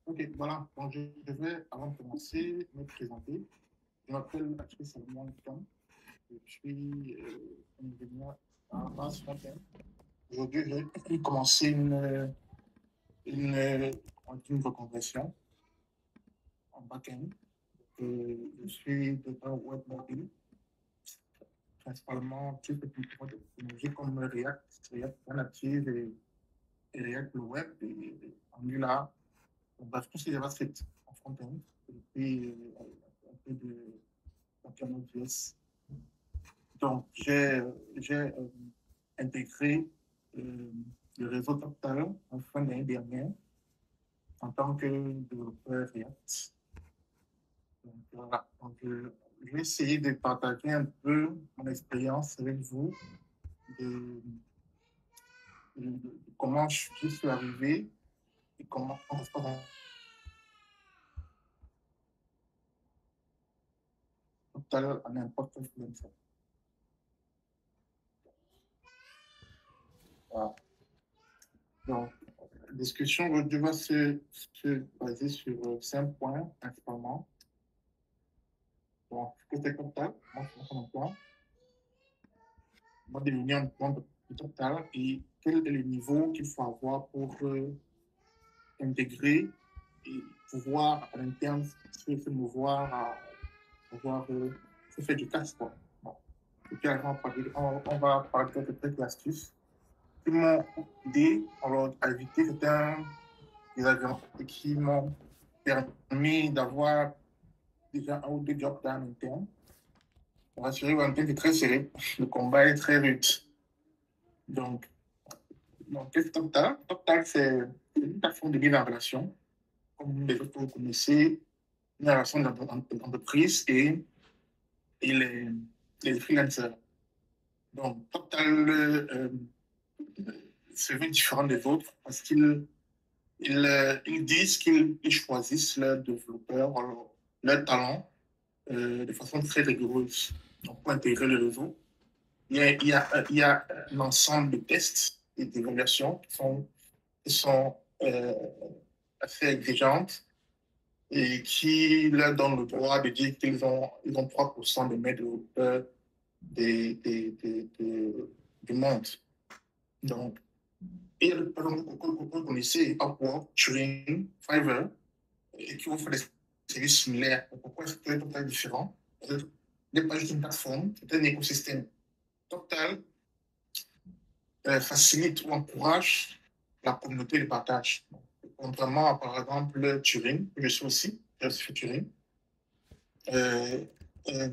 Ok, voilà. Donc, je vais, avant de commencer, me présenter. Je m'appelle Patrice Salomon Tom. Je suis ingénieur à base front-end. Aujourd'hui, j'ai commencé une reconversion en back-end. Je suis développeur web mobile, principalement sur des technologies comme React Native et React le web et Angular. Donc, bref, tout ce qui est JavaScript en front-end. Et puis, un peu de Node.js. Donc, j'ai intégré euh, le réseau Total en fin d'année dernière en tant que développeur React. Donc, voilà. Donc, je vais essayer de partager un peu mon expérience avec vous, de, de comment je suis arrivé et comment on se passe Total en n'importe quel freelancer. Voilà. Donc, la discussion aujourd'hui va se baser sur 5 points principalement. Bon, ce que c'est comme ça, moi, je pense en emploi, moi, devenir un point de total et quel est le niveau qu'il faut avoir pour intégrer et pouvoir à l'interne se mouvoir, à pouvoir se faire du cash, quoi. Bon. Et puis, on va parler de quelques astuces qui m'ont aidé à éviter certains désagréments et qui m'ont permis d'avoir déjà un ou deux jobs dans l'interne. Pour assurer un thème est très serré. Le combat est très rude. Donc, qu'est-ce que Total? Total, c'est une plateforme de mise en relation. Comme les autres, vous connaissez, une relation d'entreprise et les freelancers. Donc, Total se veut différent des autres parce qu'ils disent qu'ils choisissent leurs développeurs, leurs talents de façon très rigoureuse. Donc, pour intégrer le réseau, il y a un ensemble de tests et d'évaluations qui sont assez exigeantes et qui leur donnent le droit de dire ils ont 3% de main développeurs du monde. Donc, et par exemple, vous connaissez Upwork, Turing, Fiverr, et qui offrent des services similaires. Pourquoi est-ce que Total est différent? Ce n'est pas juste une plateforme, c'est un écosystème. Total facilite ou encourage la communauté de partage. Contrairement à, par exemple, Turing, je suis aussi, je suis Turing, euh, euh,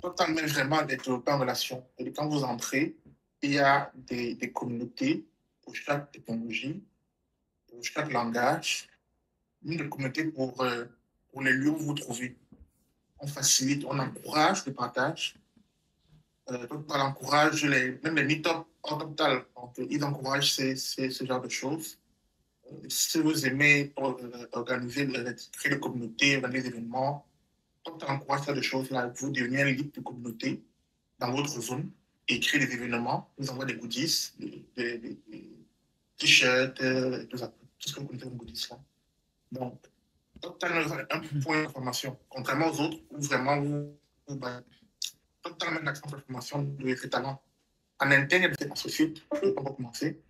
Total met vraiment des développeurs en relation. Et quand vous entrez, il y a des communautés pour chaque technologie, pour chaque langage, une communauté pour les lieux où vous vous trouvez. On facilite, on encourage le partage. Total encourage même les meet-up en Total. Donc, ils encouragent ce genre de choses. Si vous aimez organiser, créer des communautés, organiser des événements, Total encourage ces choses-là. Vous devenez un lead de communauté dans votre zone et créer des événements. Vous envoie des goodies, des t-shirts, tout ça, tout ce que vous connaissez comme goodies là. Donc, Total un point d'information, contrairement aux autres où vraiment Total met l'accent sur la formation de ses talents. En interne, il y a des associés, on va commencer.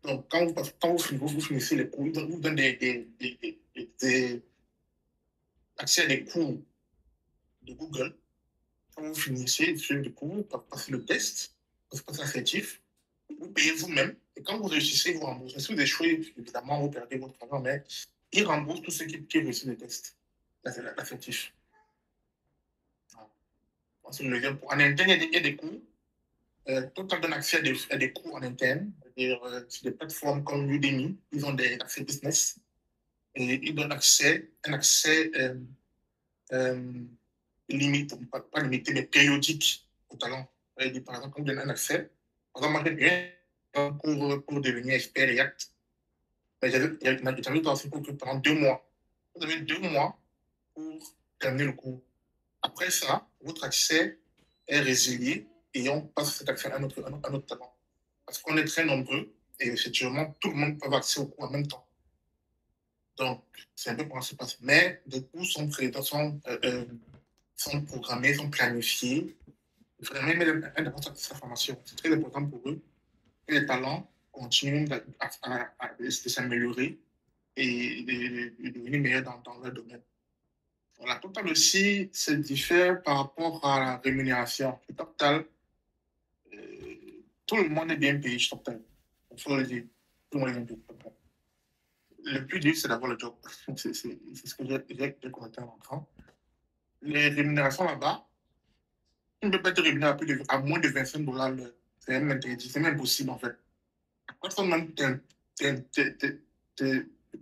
Donc, vous finissez les cours, ils vous donnent accès à des cours de Google. Quand vous finissez le cours, vous passez le test, vous passez l'assertif, vous payez vous-même. Et quand vous réussissez, vous remboursez. Si vous échouez, évidemment, vous perdez votre argent, mais ils remboursent tous ceux qui réussissent le test. Là, c'est l'assertif. En interne, il y a des cours. Total donne accès à des cours en interne. Sur des plateformes comme Udemy, ils ont des accès business. Et ils donnent un accès limité, pas limité, mais périodique au talent. Par exemple, on donne un accès. Par exemple, moi, j'ai bien pour devenir expert React. J'avais aussi pour pendant 2 mois. Vous avez 2 mois pour terminer le cours. Après ça, votre accès est résilié et on passe cet accès à notre talent. Parce qu'on est très nombreux et effectivement, tout le monde peut avoir accès au cours en même temps. Donc, c'est un peu comment ça se passe. Mais des cours sont programmés, sont planifiés. Vraiment, ils devant sa formation. C'est très important pour eux que les talents continuent de s'améliorer et de devenir meilleurs dans leur domaine. La Total aussi se diffère par rapport à la rémunération. Le Total, tout le monde est bien payé chez Total. Il faut le dire. Tout le monde est bien payé. Le plus dur, c'est d'avoir le job. C'est ce que j'ai commenté en entrant. Les rémunérations là-bas, on ne peut pas être rémunéré à moins de 25 dollars l'heure. C'est même interdit, c'est même impossible en fait. Personne même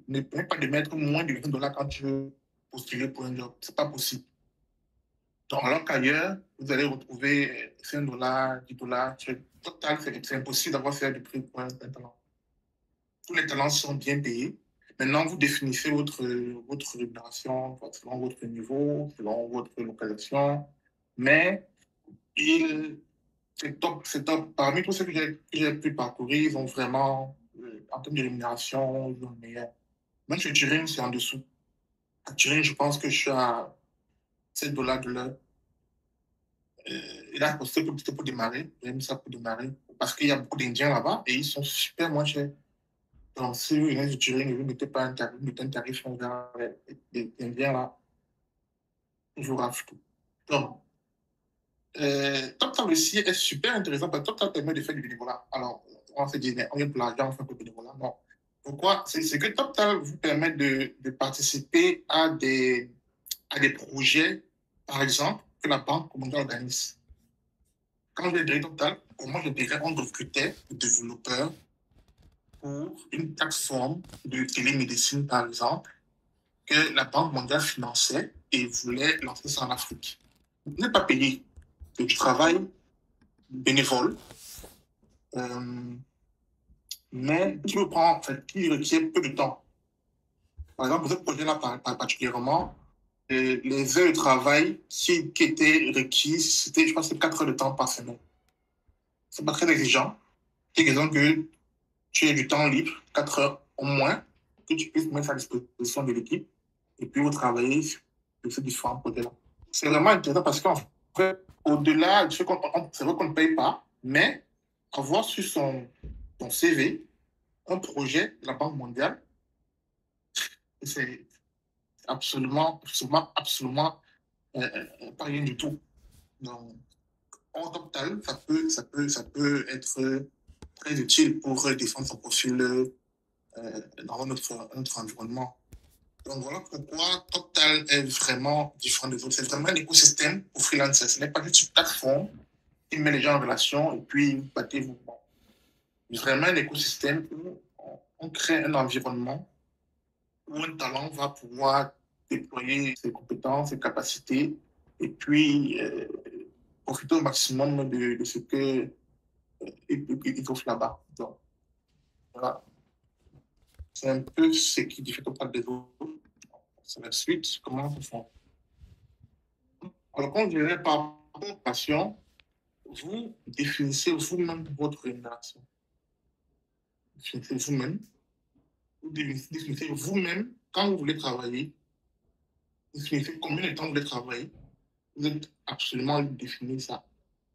ne permet pas de mettre moins de 20 dollars quand tu veux postuler pour un job. C'est pas possible. Donc, alors qu'ailleurs, vous allez retrouver 5 dollars, 10 dollars. Total, c'est impossible d'avoir fait de prix pour un talent. Tous les talents sont bien payés. Maintenant, vous définissez votre rémunération selon votre niveau, selon votre localisation. Mais c'est top, c'est top. Parmi tous ceux que j'ai pu parcourir, ils ont vraiment, en termes de rémunération, ils ont le meilleur. Même chez Turing, c'est en dessous. À Turing, je pense que je suis à 7 dollars de l'heure. Et là, c'était pour démarrer. J'ai mis ça pour démarrer. Parce qu'il y a beaucoup d'Indiens là-bas et ils sont super moins chers. Donc, si vous venez de Turing et vous ne mettez pas un tarif, vous mettez un tarif vers les Indiens là, je vous rafle tout. Donc, TopTal aussi est super intéressant parce que TopTal permet de faire du bénévolat. Alors, on se dit, on vient pour l'argent, on fait un peu de bénévolat. Non. Pourquoi? C'est que TopTal vous permet de participer à des projets, par exemple, que la Banque mondiale organise. Quand j'ai dirais TopTal, comment je dirais, on recrutait des développeurs pour une plateforme de télémédecine, par exemple, que la Banque mondiale finançait et voulait lancer ça en Afrique. Vous n'êtes pas payé. C'est du travail bénévole, mais qui reprend, en fait, qui requiert peu de temps. Par exemple, pour ce projet-là particulièrement, les heures de travail qui étaient requises, c'était, je pense, 4 heures de temps par semaine. C'est pas très exigeant. C'est exemple que tu aies du temps libre, 4 heures au moins, que tu puisses mettre à disposition de l'équipe et puis vous travaillez sur ces différents projets-là. C'est vraiment intéressant parce qu'en fait, au-delà de ce c'est vrai qu'on ne paye pas, mais avoir sur son CV un projet de la Banque mondiale, c'est pas rien du tout. Donc, en total, ça peut être très utile pour défendre son profil dans notre environnement. Donc voilà pourquoi Total est vraiment différent des autres. C'est vraiment un écosystème pour freelancers. Ce n'est pas juste une plateforme qui met les gens en relation et puis battez-vous. C'est vraiment un écosystème où on crée un environnement où un talent va pouvoir déployer ses compétences, ses capacités et puis profiter au maximum de ce qu'il offre là-bas. Donc voilà, c'est un peu ce qui diffère Total des autres. C'est la suite, comment on fait. Alors, quand je dirais par passion, vous définissez vous-même votre rémunération. Définissez vous-même. Vous définissez vous-même quand vous voulez travailler. Définissez combien de temps vous voulez travailler. Vous êtes absolument libre de définir ça.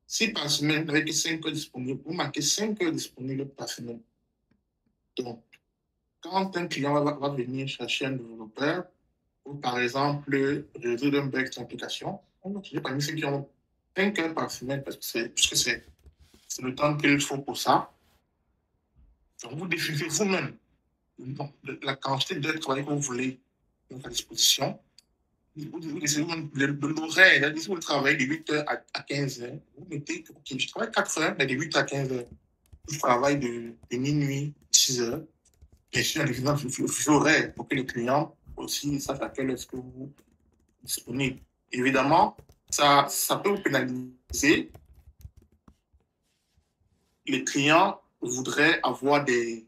Si par semaine, vous n'avez que 5 heures disponibles, vous marquez 5 heures disponibles par semaine. Donc, quand un client va venir chercher un développeur, ou par exemple résoudre un bug sur l'application, on va utiliser parmi ceux qui ont 5 heures par semaine, puisque c'est le temps qu'il faut pour ça. Donc, vous définissez vous-même la quantité de travail que vous voulez mettre à disposition. Vous décidez de l'horaire. Si vous travaillez de 8 heures à 15 heures, vous mettez que okay, je travaille 4 heures, mais de 8 à 15 heures. Je travaille de minuit, 6 heures. Bien sûr, en définissant le horaire pour que les clients aussi sachent à quelle est-ce que vous êtes disponible. Évidemment, ça peut vous pénaliser. Les clients voudraient avoir des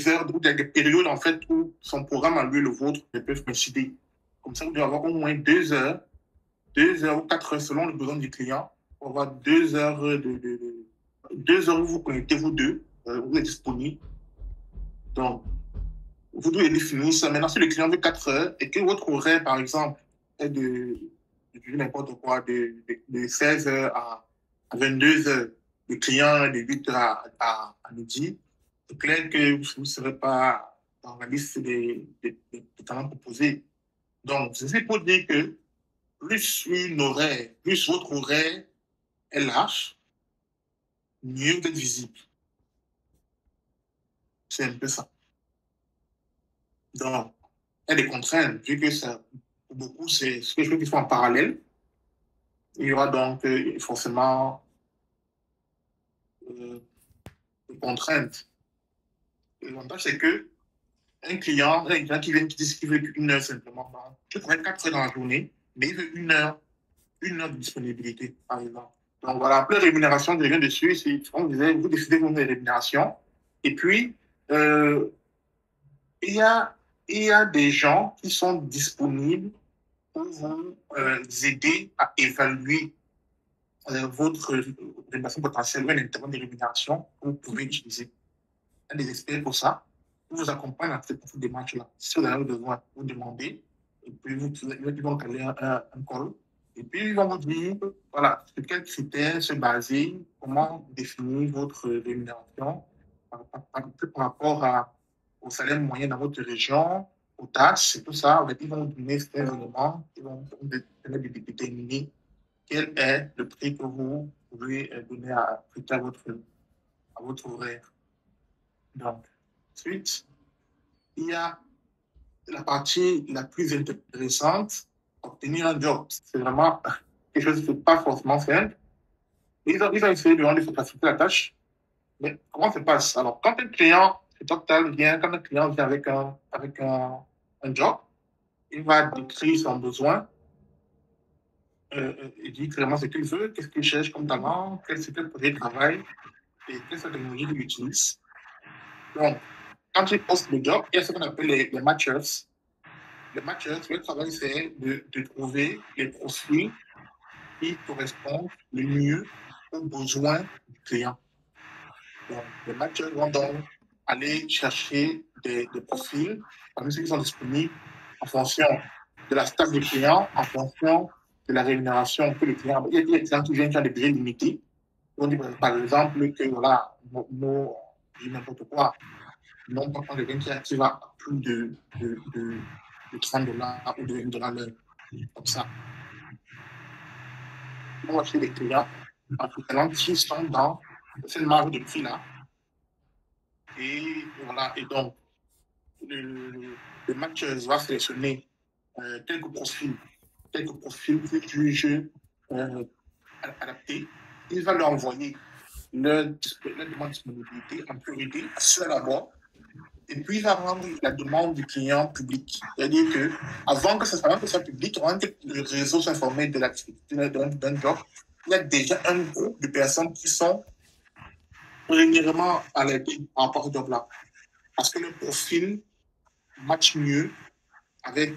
heures ou des périodes en fait où son programme à lui et le vôtre ne peuvent coïncider. Comme ça, vous devez avoir au moins 2 heures ou 4 heures selon le besoin du client. On va avoir 2 heures 2 heures où vous connectez vous deux, vous êtes disponible. Donc, vous devez définir ça. Maintenant, si le client veut 4 heures et que votre horaire, par exemple, est de n'importe quoi, de 16 heures à 22 heures, le client est de 8 heures à midi, c'est clair que vous ne serez pas dans la liste des talents proposés. Donc, c'est pour dire que plus une horaire, plus votre horaire est large, mieux vous êtes visible. C'est un peu ça. Donc, il y a des contraintes, vu que ça, pour beaucoup, c'est quelque chose qui sont en parallèle. Il y aura donc forcément des contraintes. L'avantage, c'est que un client qui vient qui dit qu'il veut une heure simplement, tu travailles 4 heures dans la journée, mais il veut une heure de disponibilité, par exemple. Donc voilà, après rémunération, je viens dessus, on disait, vous décidez de votre rémunération. Et puis, euh, il y a, il y a des gens qui sont disponibles pour vous aider à évaluer votre rémunération potentielle ou un intervalle de rémunération que vous pouvez utiliser. Il y a des experts pour ça, qui vous accompagnent dans cette démarche-là. Si vous avez besoin, vous demandez, et puis ils vont caler un call, et puis ils vont vous dire, voilà, sur quels critères se baser, comment définir votre rémunération par rapport au salaire moyen dans votre région, aux tâches, et tout ça. Ils vont vous donner ces éléments, ils vont vous donner de déterminer quel est le prix que vous pouvez donner à votre horaire. Donc, ensuite, il y a la partie la plus intéressante, obtenir un job. C'est vraiment quelque chose qui n'est pas forcément simple. Ils ont essayé de rendre faciliter la tâche. Mais comment ça se passe? Alors, quand un client, quand un client vient avec un job, il va décrire son besoin, il dit clairement ce qu'il veut, qu'est-ce qu'il cherche comme talent, quel projet de travail et quelle technologie qu'il utilise. Donc, quand il poste le job, il y a ce qu'on appelle les matchers. Les matchers, le travail, c'est de trouver les profils qui correspondent le mieux aux besoins du client. Donc, les matchers vont donc aller chercher des profils parmi ceux qui sont disponibles en fonction de la stack du client, en fonction de la rémunération que le client. Il y a des clients qui viennent qui ont des budgets limités. On dit par exemple que voilà, n'importe quoi, non pas quand quelqu'un qui va à plus de 30 dollars ou de 20 dollars l'heure, comme ça. On va chez les clients en qui sont dans cette marge de prix-là. Et voilà, et donc, le match va sélectionner quelques profils qu'il juge adaptés. Il va leur envoyer leur demande de disponibilité en priorité, sur d'abord. Et puis, il va rendre la demande du client public. C'est-à-dire que avant que ça soit public, avant que le réseau soit informé de l'activité d'un job, il y a déjà un groupe de personnes qui sont régulièrement alertées par rapport au job-là. Parce que le profil match mieux avec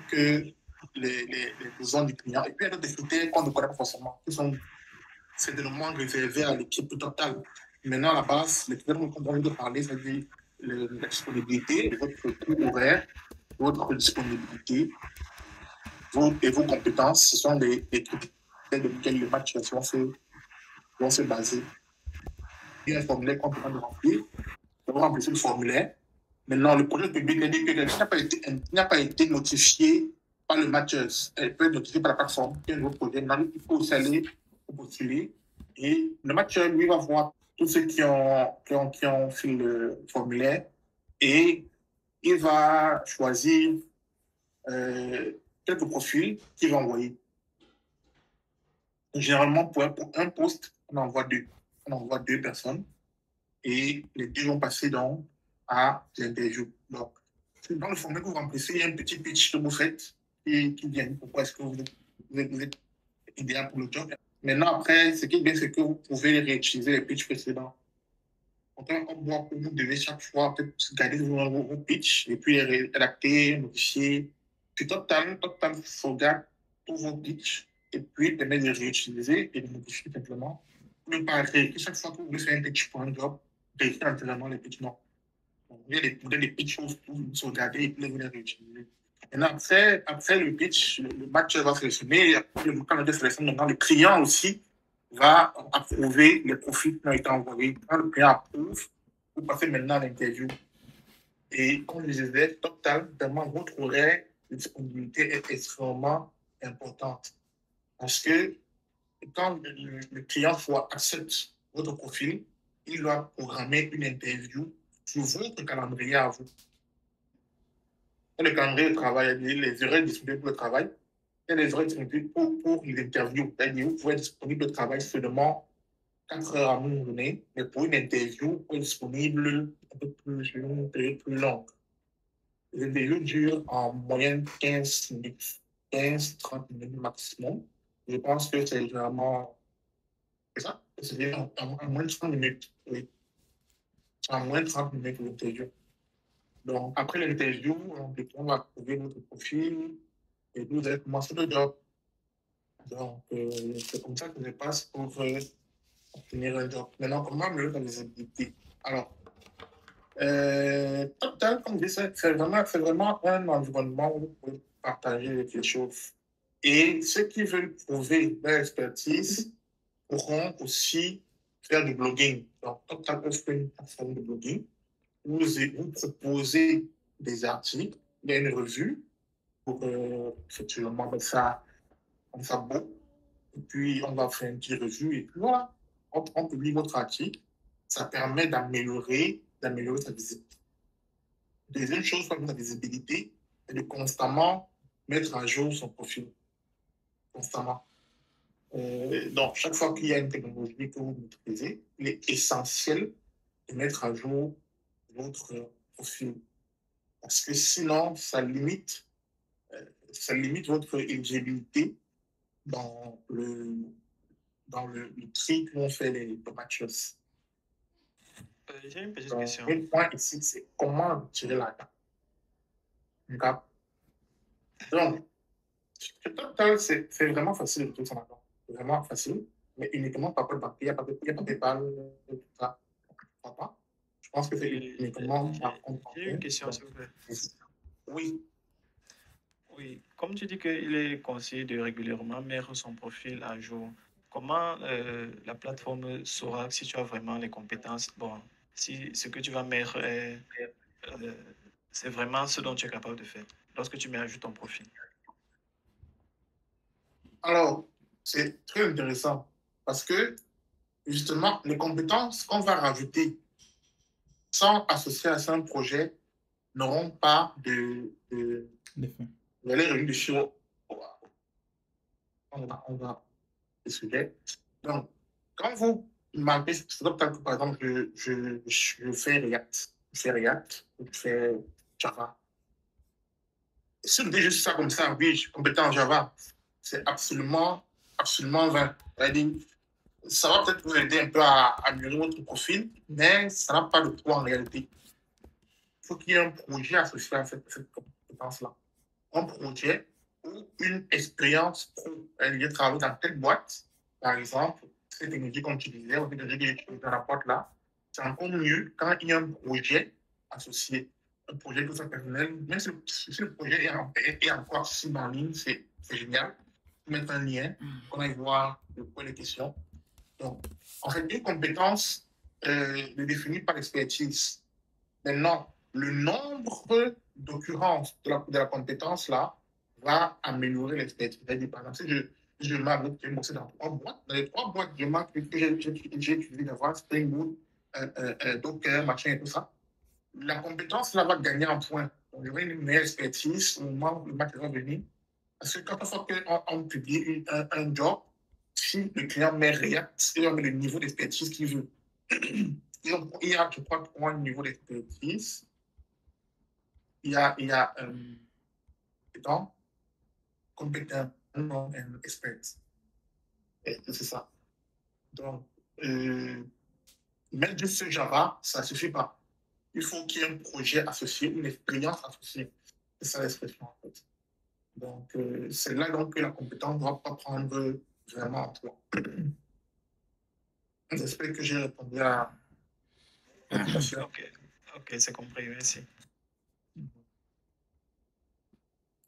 les besoins du client. Et puis, il y a d'autres critères qu'on ne connaît pas forcément, qui sont certainement réservés à l'équipe totale. Maintenant, à la base, les critères dont on vient de parler, c'est-à-dire la disponibilité, votre coût horaire, votre disponibilité et vos compétences, ce sont des critères de lesquels les matchs vont se baser. Il y a un formulaire qu'on peut remplir. On va remplir le formulaire. Maintenant, le projet public a dit que n'a pas été notifié par le matcheur. Elle peut être notifiée par la plateforme. Il y a un nouveau projet. Maintenant, il faut aussi aller postuler. Et le matcheur, lui, va voir tous ceux qui ont fait le formulaire et il va choisir quelques profils qu'il va envoyer. Généralement, pour un poste, on envoie deux. On envoie deux personnes et les deux vont passer donc à l'interview. Donc, dans le formulaire que vous remplissez, il y a un petit pitch que vous faites qui vient. Pourquoi est-ce que vous êtes idéal pour le job? Maintenant, après, ce qui est bien, c'est que vous pouvez réutiliser les pitchs précédents. Donc, vous devez chaque fois garder vos pitchs et puis les réadapter, modifier. Puis Total sauvegarde tous vos pitchs et puis permet de les réutiliser et de modifier simplement. Vous ne pouvez pas réécrire chaque fois que vous voulez faire un pitch pour un job, réécrire entièrement les pitchs. Non. Il y a des petites choses pour sauvegarder et puis les réutiliser. Maintenant, après le pitch, le match va sélectionner. Quand le sélectionne, maintenant, le client aussi va approuver les profils qui ont été envoyés. Quand le client approuve, vous passez maintenant à l'interview. Et comme je disais, Total, vraiment, votre horaire de disponibilité est extrêmement importante. Parce que quand le client soit accepte votre profil, il doit programmer une interview sur votre calendrier à vous. Le calendrier de travail, les horaires disponibles pour le travail, et les horaires disponibles pour les interviews. C'est-à-dire, vous pouvez être disponible au travail seulement 4 heures à une journée, mais pour une interview, vous pouvez être disponible un peu plus, une période plus longue. Les interviews durent en moyenne 15 minutes, 15-30 minutes maximum. Je pense que c'est vraiment. C'est ça? C'est en moins de 30 minutes. Oui. C'est en moins de 30 minutes l'interview. Donc, après l'interview, on va trouver votre profil et vous allez commencer le job. Donc, c'est comme ça que je passe pour obtenir un job. Maintenant, comment améliorer la visibilité? Alors, Total, comme je dis, c'est vraiment un environnement où vous pouvez partager les choses. Et ceux qui veulent prouver leur expertise pourront aussi faire du blogging. Donc, Total offre une plateforme de blogging où vous proposez des articles, il y a une revue pour effectivement mettre ça comme ça beau. Et puis, on va faire une petite revue et puis voilà, on publie votre article. Ça permet d'améliorer sa visibilité. Deuxième chose, comme la visibilité, c'est de constamment mettre à jour son profil. Constamment. Donc, chaque fois qu'il y a une technologie que vous maîtrisez, il est essentiel de mettre à jour votre profil. Parce que sinon, ça limite votre éligibilité dans le tri qu'on fait les matchs. J'ai une petite Donc, question. le point ici, c'est comment tirer la carte. Donc, Total, c'est vraiment facile de tout ça maintenant. C'est vraiment facile, mais uniquement par le papier, il n'y a pas de PayPal, tout ça. Je pense que c'est Oui, uniquement par compte j'ai une bancaire. question, Donc, s'il vous plaît. oui. Oui, comme tu dis qu'il est conseillé de régulièrement mettre son profil à jour, comment la plateforme saura si tu as vraiment les compétences? Bon, si ce que tu vas mettre euh, c'est vraiment ce dont tu es capable de faire lorsque tu mets à jour ton profil. Alors, c'est très intéressant parce que justement, les compétences qu'on va rajouter sans associer à ça un projet n'auront pas Défin. de valeur revenue sur on va le sujet. Donc, quand vous marquez, par exemple, je fais React, je fais Java. Si vous dites juste ça comme ça, oui, je suis compétent en Java, c'est absolument vain. C'est-à-dire, ça va peut-être vous aider un peu à améliorer votre profil, mais ça n'a pas de poids en réalité. Il faut qu'il y ait un projet associé à cette compétence-là. Un projet ou une expérience pro. Elle travaille dans telle boîte, par exemple, cette technologie qu'on utilisait, ou cette technologie que dans la boîte là, c'est encore mieux quand il y a un projet associé, un projet que ça personnel, même si le projet est encore accessible en ligne, c'est génial. Mettre un lien, on aille voir le point de question. Donc, en fait, une compétence ne définit pas l'expertise. Maintenant, le nombre d'occurrences de la compétence là va améliorer l'expertise. C'est-à-dire, par exemple, si je m'arrête de bosser dans 3 boîtes, dans les 3 boîtes, je marque que j'ai utilisé d'avoir Spring Boot, Docker, machin et tout ça. La compétence là va gagner en points. On aura une meilleure expertise au moment où le matériel va venir. Parce que quand on publie un job, si le client met React, il va mettre le niveau d'expertise qu'il veut. Il y a, je crois, 3 niveaux d'expertise. Il y a étant compétent, non expert. C'est ça. Donc, mettre juste Java, ça ne suffit pas. Il faut qu'il y ait un projet associé, une expérience associée. C'est ça l'expression, en fait. Donc, c'est là donc que la compétence ne doit pas prendre vraiment en toi. J'espère que j'ai répondu à la question. Ok, Ok, c'est compris, merci.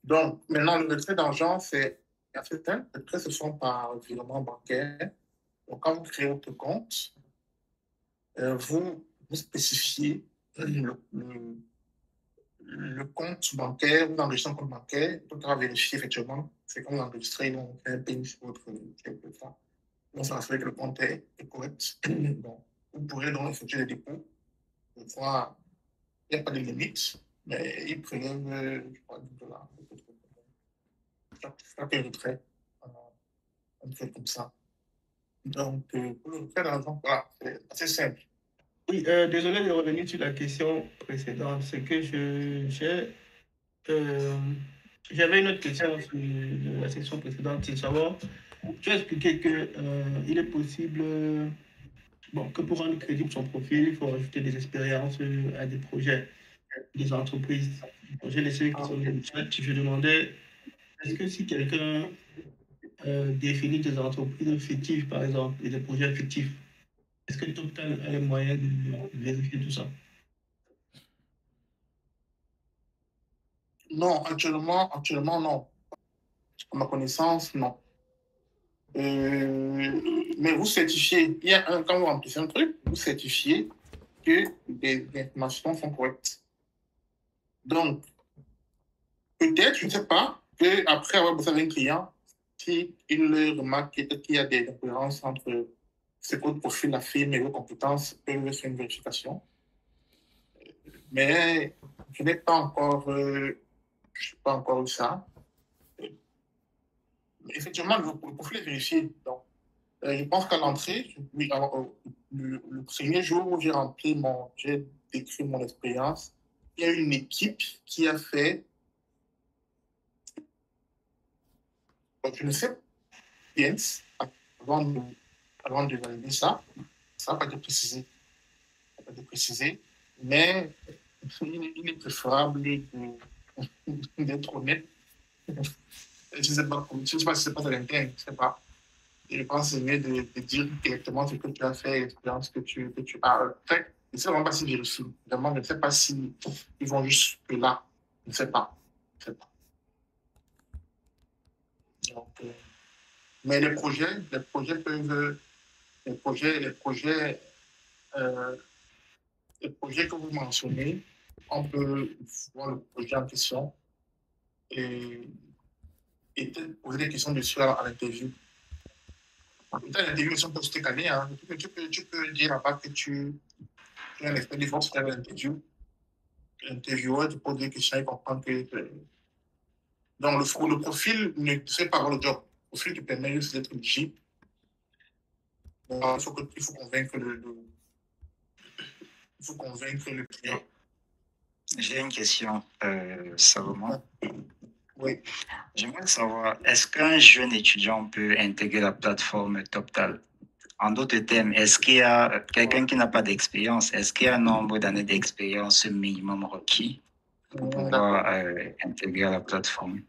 Donc, maintenant, le retrait d'argent, c'est assez simple. Les retraits se font par virement bancaire. Donc, quand vous créez votre compte, vous spécifiez le compte bancaire, vous enregistrez un compte bancaire, il faudra vérifier effectivement, c'est quand vous enregistrez, on fait un PIN sur votre quelque part. On s'assure que le compte est correct. Bon, vous pourrez donc effectuer des dépôts. Des fois, il n'y a pas de limite, mais ils prélèvent, je crois, $10. Chaque retrait, on fait comme ça. Donc, pour le retrait d'argent, voilà, c'est assez simple. Oui, désolé de revenir sur la question précédente. C'est que j'avais une autre question sur la section précédente, c'est de savoir, tu as expliqué que il est possible, bon, que pour rendre crédible son profil, il faut ajouter des expériences à des projets, des entreprises. Bon, j'ai laissé qui sont dans le chat. Je demandais, est-ce que si quelqu'un définit des entreprises fictives, par exemple, et des projets fictifs, est-ce que Total a les moyens de vérifier tout ça? Non, actuellement, non. À ma connaissance, non. Mais vous certifiez, quand vous remplissez un truc, vous certifiez que les informations sont correctes. Donc, peut-être, je ne sais pas, qu'après avoir bossé avec un client, s'il remarque qu'il y a des incohérences entre ce que votre profil affirme et vos compétences, peuvent faire une vérification. Mais je n'ai pas encore, eu ça. Effectivement, le profil est vérifié. Donc, je pense qu'à l'entrée, oui, alors, le premier jour où j'ai décrit mon expérience, il y a une équipe qui a fait, je ne sais pas bien, avant de valider ça, ça n'a pas été précisé. Ça n'a pas été précisé, mais il est préférable d'être honnête. Je ne sais pas, je sais pas si c'est pas à l'interne, je ne sais pas. Et je pense que c'est mieux de dire directement ce que tu as fait, l'expérience que tu as fait. Je ne sais vraiment pas s'ils vérifient. Vraiment, je ne sais pas si ils vont juste là. Je ne sais pas. Je ne sais pas. Donc, mais les projets peuvent, euh, les projets que vous mentionnez, on peut voir le projet en question et, et poser des questions dessus à l'interview. Peut-être l'interview, ils sont pas tout calés. Hein. Tu peux dire là-bas que tu es un expert de force à l'interview. L'intervieweur te pose des questions et comprend que. Donc, le profil ne te fait pas avoir le job. Le profil te permet juste d'être éligible. Il faut convaincre il faut convaincre le client. J'ai une question, Salomon. Oui. J'aimerais savoir, est-ce qu'un jeune étudiant peut intégrer la plateforme TopTal? En d'autres termes, est-ce qu'il y a quelqu'un qui n'a pas d'expérience, est-ce qu'il y a un nombre d'années d'expérience minimum requis pour pouvoir intégrer la plateforme?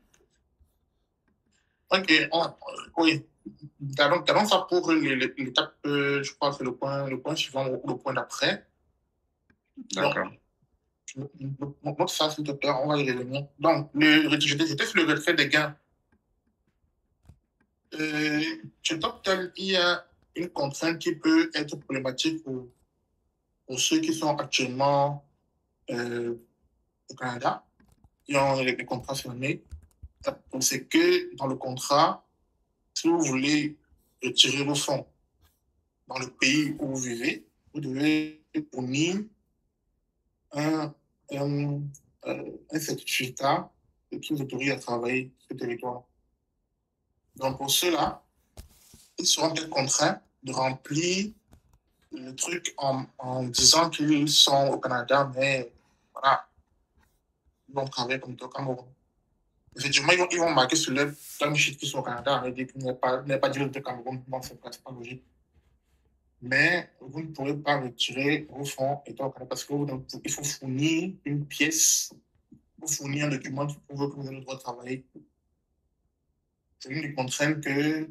Ok, oui. Gardons ça pour l'étape, je crois que c'est le point suivant ou le point d'après. D'accord. Notre ça, s'il te plaît, on va y revenir. Donc, j'étais sur le retrait des gains. Chez TopTal, il y a une contrainte qui peut être problématique pour ceux qui sont actuellement au Canada, qui ont les contrats fermés. C'est que dans le contrat, si vous voulez retirer vos fonds dans le pays où vous vivez, vous devez fournir un, un, un certificat qui vous autorise à travailler sur le territoire. Donc pour ceux-là, ils seront peut-être contraints de remplir le truc en disant qu'ils sont au Canada, mais voilà, ils vont travailler comme au Cameroun. Effectivement, ils vont marquer sur leur timesheet qu'ils sont au Canada, mais dire qu'il n'est pas direct de Cameroun, bon, c'est pas logique. Mais vous ne pourrez pas retirer vos fonds étant au Canada parce qu'il faut fournir une pièce, il faut fournir un document qui prouve que vous avez le droit de travailler. C'est une des contraintes que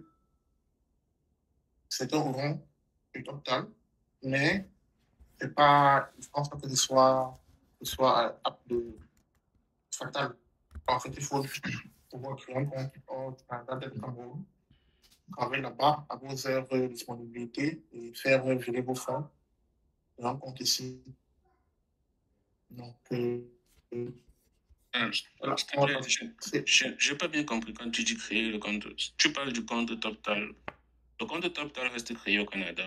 certains auront du total, mais c'est pas, je pense pas que ce soit fatal. En fait, il faut juste pouvoir créer un compte au Canada d'être Cameroun, travailler là-bas à vos heures de disponibilité et faire gérer vos fonds et un compte ici. Donc, voilà. S'il te plaît, je n'ai pas bien compris quand tu dis créer le compte. Tu parles du compte TopTal. Le compte TopTal reste créé au Canada,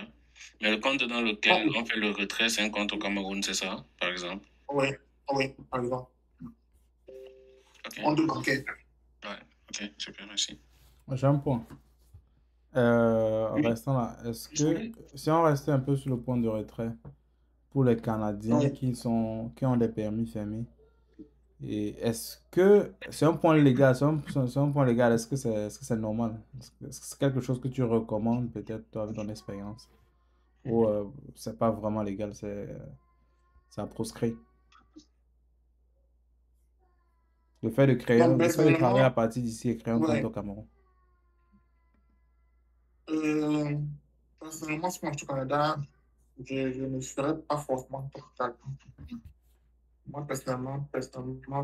mais le compte dans lequel on fait le retrait, c'est un compte au Cameroun, c'est ça, par exemple? Oui, oui, par exemple. Ok. Compte bancaire. Ouais, ok, super, merci. J'ai un point. Restant là, est-ce que si on restait un peu sur le point de retrait pour les Canadiens Oui. qui ont des permis fermés, et est-ce que c'est un point légal, c'est un point légal, est-ce que c'est normal? Est-ce que c'est quelque chose que tu recommandes peut-être toi avec ton expérience? Ou c'est pas vraiment légal, ça proscrit? Le fait de créer, Donc, le fait de travailler à personnellement, partir d'ici et créer un compte ouais, au Cameroun. personnellement, si moi je suis au Canada, je ne ferais pas forcément total. Moi, personnellement, je ne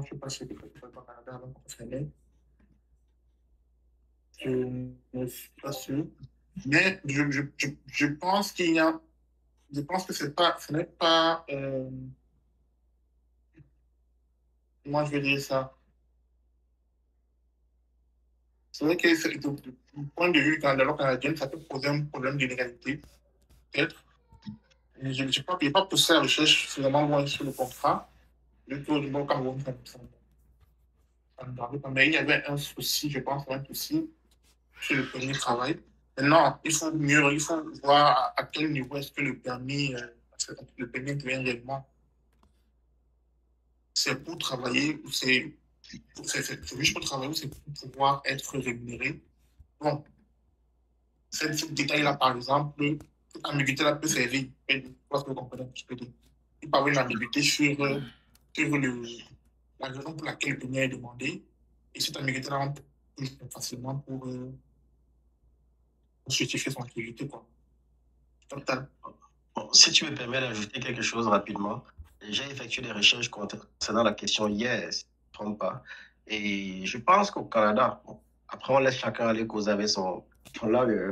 suis pas sûr que je serais au Canada avant qu'on s'aide. Je ne suis pas sûr. Mais je pense qu'il y a, je pense que ce n'est pas, moi je vais dire ça. C'est vrai que du point de vue canadien, ça peut poser un problème d'inégalité, peut-être. Je n'ai pas poussé la recherche suffisamment loin sur le contrat. Le taux du bon Cameroun, ça ne parlait pas. Mais il y avait un souci, je pense, un souci sur le permis de travail. Maintenant, il faut voir à quel niveau est-ce que le permis intervient réellement. C'est pour travailler ou c'est juste pour travailler ou c'est pour pouvoir être rémunéré. Bon, ce détail-là, par exemple, cette ambiguïté-là peut servir. Je pense que vous comprenez un petit peu. Il peut y avoir une ambiguïté sur la raison pour laquelle le permis est demandé. Et cette ambiguïté-là, on peut facilement pour justifier son activité, quoi. Total. Bon, si tu me permets d'ajouter quelque chose rapidement, j'ai effectué des recherches concernant la question hier, si je ne me trompe pas. Et je pense qu'au Canada, bon, après on laisse chacun aller causer avec comme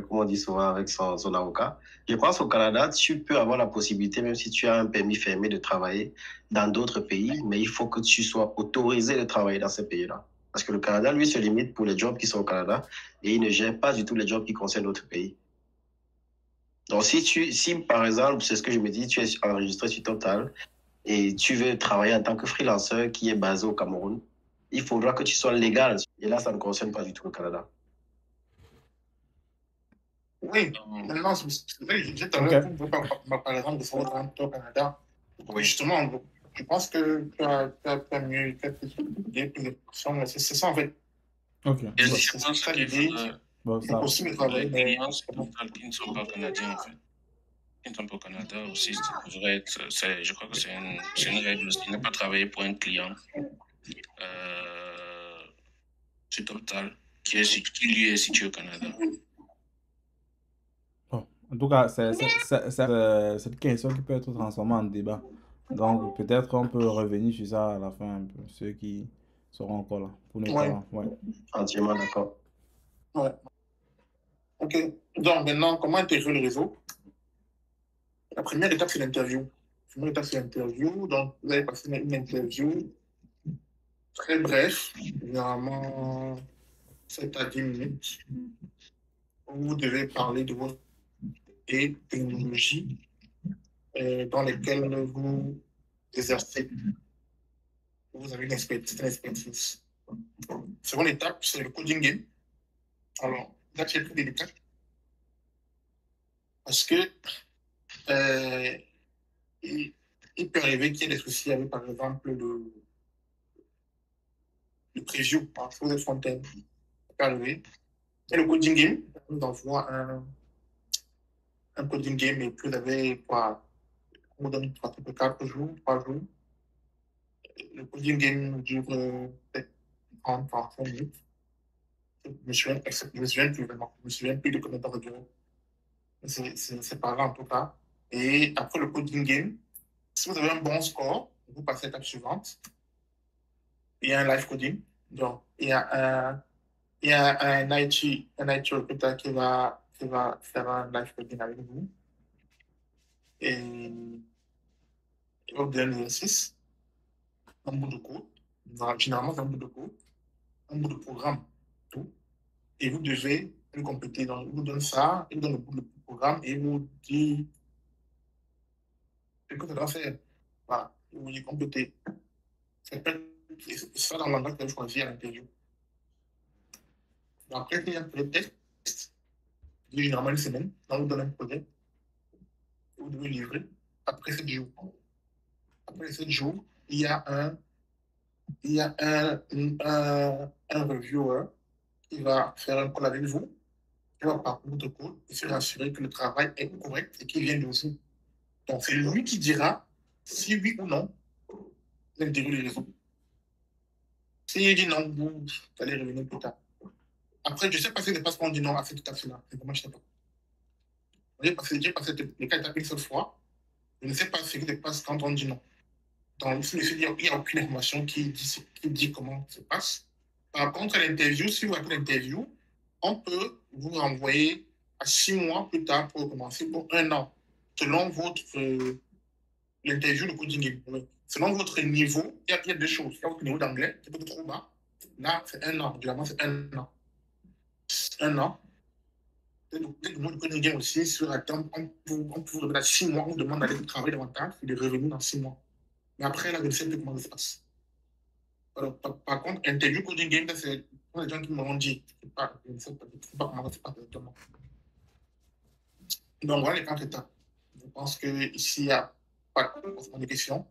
on dit souvent, avec son avocat. Je pense qu'au Canada, tu peux avoir la possibilité, même si tu as un permis fermé, de travailler dans d'autres pays, mais il faut que tu sois autorisé de travailler dans ces pays-là. Parce que le Canada, lui, se limite pour les jobs qui sont au Canada et il ne gère pas du tout les jobs qui concernent d'autres pays. Donc, si par exemple, c'est ce que je me dis, tu es enregistré sur Total et tu veux travailler en tant que freelancer qui est basé au Cameroun, il faudra que tu sois légal. Et là, ça ne concerne pas du tout le Canada. Oui, maintenant, c'est vrai que j'ai par exemple de savoir au Canada. Oui. Justement, je pense que tu as mieux des personnes. C'est ça, en fait. Ok. Et je pense qu'il faudrait Bon, C'est ça. possible de les travailler, mais clients qui ne sont pas canadiens, en fait. Qui ne sont pas au Canada aussi, je crois que c'est une règle aussi, ne pas travailler pour un client sur Total, qui lui est situé au Canada. Bon, en tout cas, c'est cette question qui peut être transformée en débat. Donc, peut-être on peut revenir sur ça à la fin, un peu, ceux qui seront encore là. Pour ne Ouais. pas. Ouais. Entièrement d'accord. ouais. OK. Donc, maintenant, comment intégrer le réseau? La première étape, c'est l'interview. La première étape, c'est l'interview. Donc, vous allez passer une interview très bref, généralement 7 à 10 minutes, où vous devez parler de votre technologie dans lesquelles vous exercez. Vous avez une expertise. Seconde étape, c'est le coding game. Alors, là, c'est plus délicat. Parce que il peut arriver qu'il y ait des soucis avec, par exemple, le preview pour les front-end. Ça peut arriver. Et le coding game, on nous envoie un coding game et puis vous avez quoi? On vous donne 4 jours, 3 jours. Le coding game dure peut-être 30, 45 minutes. Je me souviens plus vraiment. Je me souviens plus de combien de temps ça dure. C'est par là en tout cas. Et après le coding game, Si vous avez un bon score, vous passez à l'étape suivante. Il y a un live coding. Donc, il y a un IT recruteur qui va faire un live coding avec vous. Et il va vous donner un exercice, un bout de code. Généralement, c'est un bout de code, un bout de programme, tout. Et vous devez le compléter. Donc, il vous donne ça, il vous donne le bout de programme et il vous dit ce que ça doit faire. Voilà, il vous dit compléter. C'est ça dans l'endroit que vous choisissez à l'interview. Après, il y a le test, qui est généralement une semaine. Là, on vous donne un projet. Vous devez livrer après 7 jours. Après 7 jours, il y a un reviewer qui va faire un call avec vous, qui va parcourir votre code et se rassurer que le travail est correct et qu'il vient de vous. Donc, c'est lui qui dira si oui ou non l'interview est réseau. S'il dit non, vous allez revenir plus tard. Après, je ne sais pas si c'est parce qu'on dit non à cette étape-là. C'est comment je ne sais pas. J'ai passé les 4 étapes une seule fois. Je ne sais pas ce qui se passe quand on dit non. Donc, il n'y a aucune information qui dit comment ça se passe. Par contre, à l'interview, si vous avez l'interview, on peut vous renvoyer à 6 mois plus tard pour recommencer pour 1 an, selon votre l'interview de coding game. Selon votre niveau, il y a 2 choses. Il y a votre niveau d'anglais, c'est peut-être trop bas. Là, c'est 1 an. Généralement, c'est 1 an. 1 an. Peut-être le coding game aussi, sur la terme, on peut vous à 6 mois, on vous demande d'aller travailler davantage et de revenir dans 6 mois. Mais après, là, je ne sais plus comment ça se passe. Alors, par contre, interview coding game, c'est pour les gens qui m'ont dit. Je ne sais pas comment ça se passe exactement. Donc, voilà les 4 étapes. Je pense qu'ici, il n'y a pas de questions.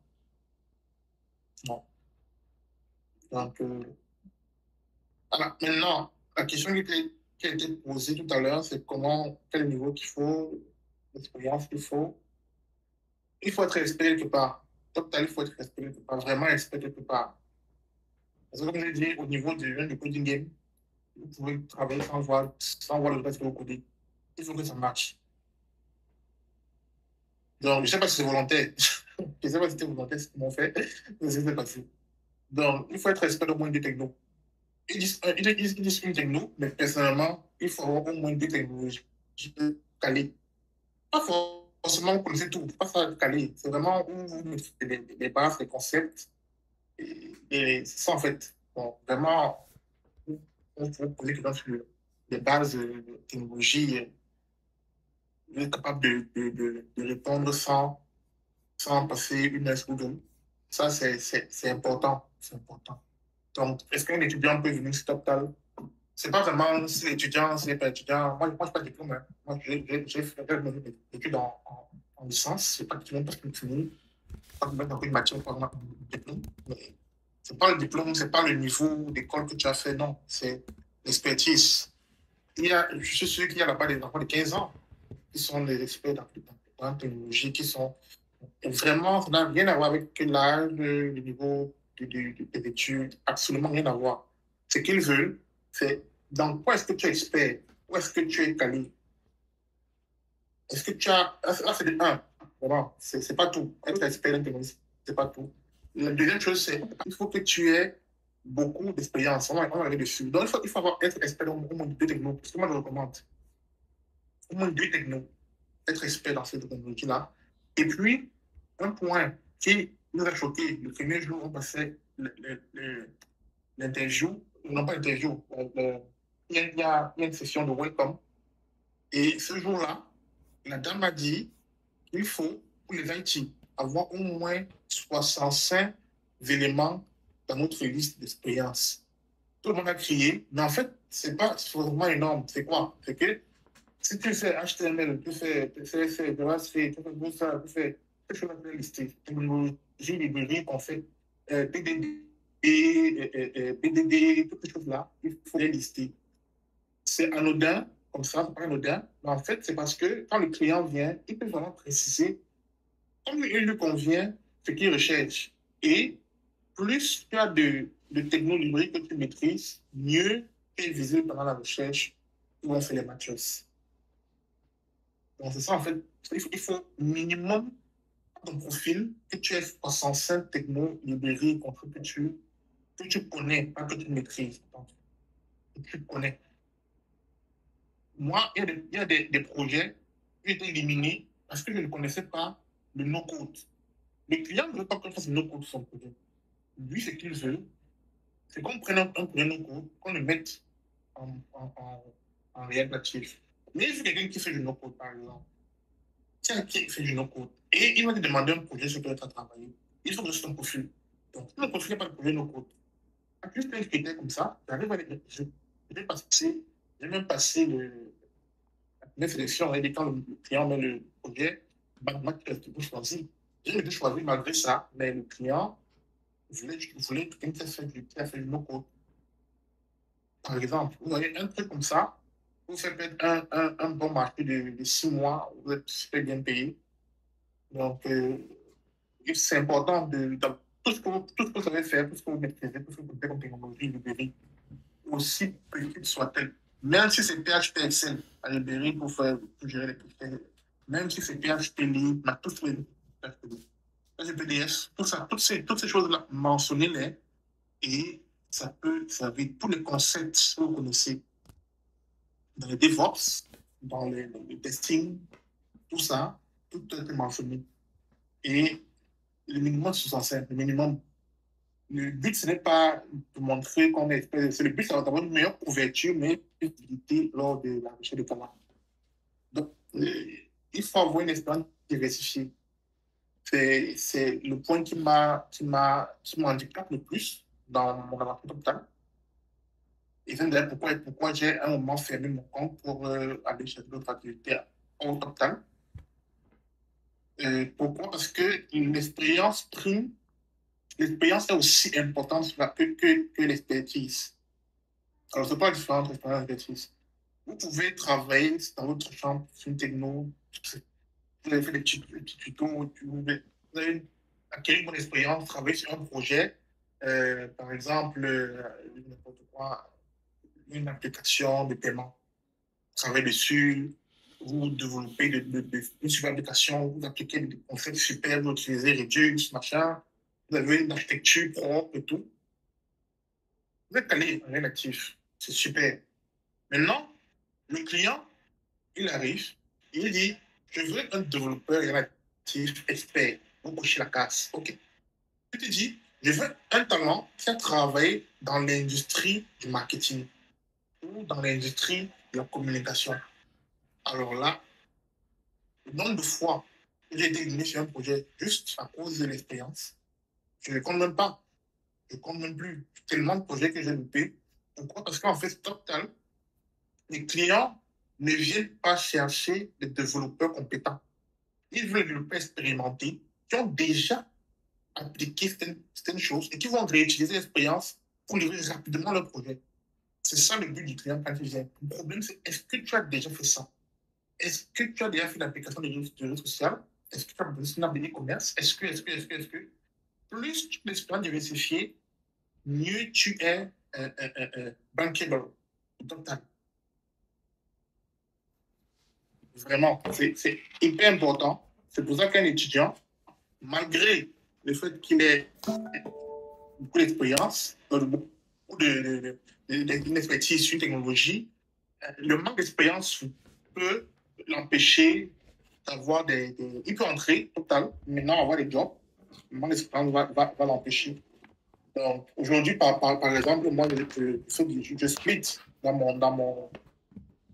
Non. Donc, alors, maintenant, la question qui a été posée tout à l'heure, c'est quel niveau qu'il faut, l'expérience qu'il faut. Il faut être expert quelque part. Il faut être expert quelque part, vraiment expert quelque part. Parce que comme je l'ai dit, au niveau du coding game, vous pouvez travailler sans voir le reste que vous codez. Il faut que ça marche. Donc, je ne sais pas si c'est volontaire. Je ne sais pas si c'était volontaire ce qu'ils m'ont fait. Mais c'est passé. Donc, il faut être expert au moins des technos. Ils disent une techno, mais personnellement, il faut avoir au moins 2 technologies calées. Pas forcément vous connaissez tout, pas ça calé. C'est vraiment où vous mettez les bases, les concepts. Et c'est ça en fait. Donc, vraiment, on vous poser quelqu'un sur les bases de technologie, vous êtes capable de répondre sans passer une heure ou deux. Ça, c'est important. C'est important. Donc, est-ce qu'un étudiant peut venir sur TopTal? C'est pas vraiment si l'étudiant, si n'est pas étudiant. Moi, je n'ai pas de diplôme. Hein. Moi, j'ai fait mes études en licence. Je n'ai pas de diplôme parce que je finis. Je n'ai pas de matière pour avoir un diplôme. Mais ce n'est pas le diplôme, ce n'est pas le niveau d'école que tu as fait. Non, c'est l'expertise. Je suis sûr qu'il y a là-bas des enfants de 15 ans qui sont des experts dans la technologie, qui sont vraiment, ça n'a rien à voir avec l'âge, le niveau des études, absolument rien à voir. Ce qu'ils veulent, c'est dans quoi est-ce que tu es expert, où est-ce que tu es calé. Est-ce que tu as. Là, c'est de 1. Vraiment, c'est pas tout. Être expert dans technologie, c'est pas tout. La deuxième chose, c'est qu'il faut que tu aies beaucoup d'expérience. On va aller dessus. Donc, il faut être expert au moins 2 technos. C'est ce que moi, je recommande. Au moins 2 technos. Être expert dans ces technologies-là. Et puis, un point qui nous a choqué le premier jour où on passait l'interview, non pas l'interview, il y a une session de welcome. Et ce jour-là, la dame m'a dit qu'il faut, pour les IT, avoir au moins 65 éléments dans notre liste d'expérience. Tout le monde a crié, mais en fait, c'est pas vraiment énorme. C'est quoi? C'est que si tu fais HTML, tu fais CSS, JavaScript, tu fais ça, tu fais quelque chose à lister, technologie, librairie qu'on fait, PDD, BDD, toutes ces choses-là, il faut les lister. C'est anodin, comme ça, c'est pas anodin, mais en fait, c'est parce que quand le client vient, il peut vraiment préciser, comme il lui convient, ce qu'il recherche. Et plus tu as de technologies que tu maîtrises, mieux tu es visible pendant la recherche où on fait les matches. Donc, c'est ça, en fait. Il faut minimum ton profil, que tu es 65 techno, librairie, contre que tu connais, pas que tu maîtrises, donc, que tu connais. Moi, il y a des projets qui ont été éliminés parce que je ne connaissais pas le no-code. Le client ne veut pas qu'on fasse le no-code sur son projet. Lui, ce qu'il veut, c'est qu'on prenne un projet no-code, qu'on le mette en React Native. Mais il faut quelqu'un qui fait du no-code, par exemple. Tiens, qui fait du no-code. Et il va te demander un projet sur lequel tu as travaillé. Il faut que c'est ton profil. Donc, si le profil n'est pas le projet no-code, juste un critère comme ça, j'arrive à les. J'ai même passé la sélection, et quand le client met le projet, moi, vous choisir. J'ai été choisi malgré ça, mais le client voulait quelqu'un qui a fait du no-code. Par exemple, vous avez un truc comme ça, vous faites peut-être un bon marché de 6 mois, vous êtes super bien payé. Donc, c'est important de tout ce que vous savez faire, tout ce que vous maîtrisez, tout ce que vous faites comme technologie, librairie, aussi petite soit-elle. Même si c'est PHP Excel à librairie pour gérer les critères, même si c'est PHP libre, tout ce PDF, tout ça, toutes ces choses-là, mentionnez-les et ça peut servir tous les concepts que vous connaissez dans les DevOps, dans le testing, tout ça, tout est mentionné. Et le minimum 65, le minimum. Le but, ce n'est pas de montrer qu'on est expert. C'est le but, c'est d'avoir une meilleure couverture, mais une utilité lors de la recherche de talent. Donc, il faut avoir une expérience diversifiée. C'est le point qui m'handicape le plus dans mon aventure totale. Et c'est d'ailleurs pourquoi j'ai à un moment fermé mon compte pour aller chercher d'autres activités au total. Pourquoi? Parce que l'expérience prime. L'expérience est aussi importante que l'expertise. Alors, ce n'est pas différent entre l'expérience et l'expertise. Vous pouvez travailler dans votre champ sur une techno, vous avez fait des petits tutos, vous avez acquis une bonne expérience, travailler sur un projet, par exemple, n'importe quoi, une application de paiement. Travaillez dessus, vous développez une super application, vous appliquez des concepts super, vous utilisez Redux, machin. Vous avez une architecture propre et tout. Vous êtes allé en React Native. C'est super. Maintenant, le client, il arrive, il dit, je veux un développeur React Native expert. Vous cochez la case. OK. Il te dit, je veux un talent qui a travaillé dans l'industrie du marketing ou dans l'industrie de la communication. Alors là, le nombre de fois que j'ai été éliminé sur un projet juste à cause de l'expérience, je ne compte même pas. Je ne compte même plus. Tellement de projets que j'ai loupés. Pourquoi? Parce qu'en fait, Total, les clients ne viennent pas chercher des développeurs compétents. Ils veulent des développeurs expérimentés qui ont déjà appliqué certaines choses et qui vont réutiliser l'expérience pour livrer rapidement leur projet. C'est ça le but du client quand il vient. Le problème, c'est est-ce que tu as déjà fait ça? Est-ce que tu as déjà fait l'application de réseaux sociaux? Est-ce que tu as besoin d'un e-commerce? Est-ce que plus tu peux l'expérience diversifiée, mieux tu es bankable. Total. Vraiment, c'est hyper important. C'est pour ça qu'un étudiant, malgré le fait qu'il ait beaucoup d'expérience, beaucoup d'expertise sur une technologie, le manque d'expérience peut l'empêcher d'avoir il peut entrer total, maintenant avoir des jobs. Le manque d'expérience va l'empêcher. Donc, aujourd'hui, par exemple, moi, je split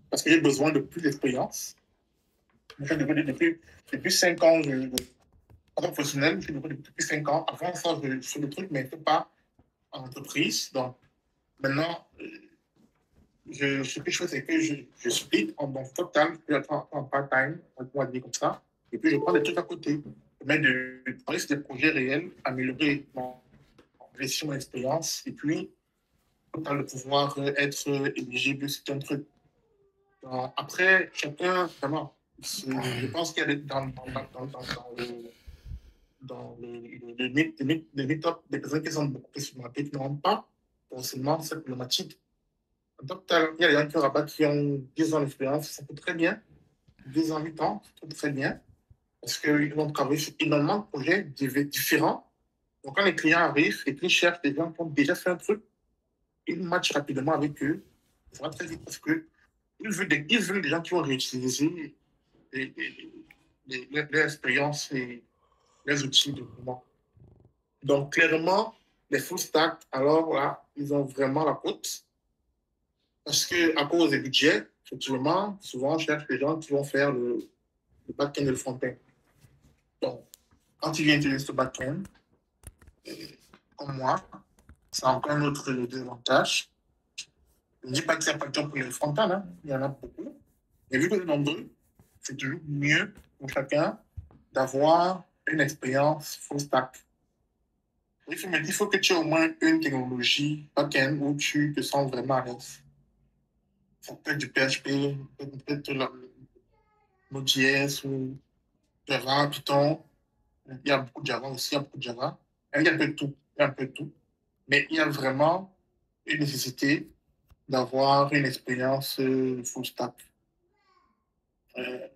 parce que j'ai besoin de plus d'expérience. Depuis 5 ans, en tant que professionnel, je suis depuis 5 ans. Avant ça, je fais des trucs, mais pas en entreprise. Donc, maintenant, ce que je fais, c'est que je split en total, je vais en part-time, on va dire comme ça. Et puis, je prends des trucs à côté. Mais de travailler sur des projets réels, améliorer mon expérience, et puis, dans le pouvoir être éligible, c'est un truc. Après, chacun, vraiment, je pense qu'il y a dans le meet-up des personnes qui sont beaucoup plus expérimentées, qui n'ont pas forcément cette problématique. Donc, il y a des gens qui ont 10 ans d'expérience, ça peut très bien. 10 ans, 8 ans, ça peut très bien. Parce qu'ils vont travailler sur énormément de projets différents. Donc, quand les clients arrivent et qu'ils cherchent des gens qui ont déjà fait un truc, ils matchent rapidement avec eux. Ça va très vite parce qu'ils veulent des gens qui vont réutiliser leur expérience et les outils de moment. Donc, clairement, les full stack, alors là, ils ont vraiment la cote. Parce qu'à cause des budgets, effectivement, souvent, on cherche des gens qui vont faire le back-end et le front-end. Donc, quand ils viennent utiliser ce back-end, comme moi, c'est encore un autre désavantage. Je ne dis pas que c'est pas le job pour les front-end, hein. Il y en a beaucoup. Mais vu que c'est nombreux, c'est toujours mieux pour chacun d'avoir une expérience full stack. Il faut que tu aies au moins une technologie back-end où tu te sens vraiment à l'aise. Ça peut être du PHP, peut-être Node.js ou Java, Python. Il y a beaucoup de Java aussi, il y a beaucoup de Java. Il y a un peu de tout. Il y a un peu de tout. Mais il y a vraiment une nécessité d'avoir une expérience full stack.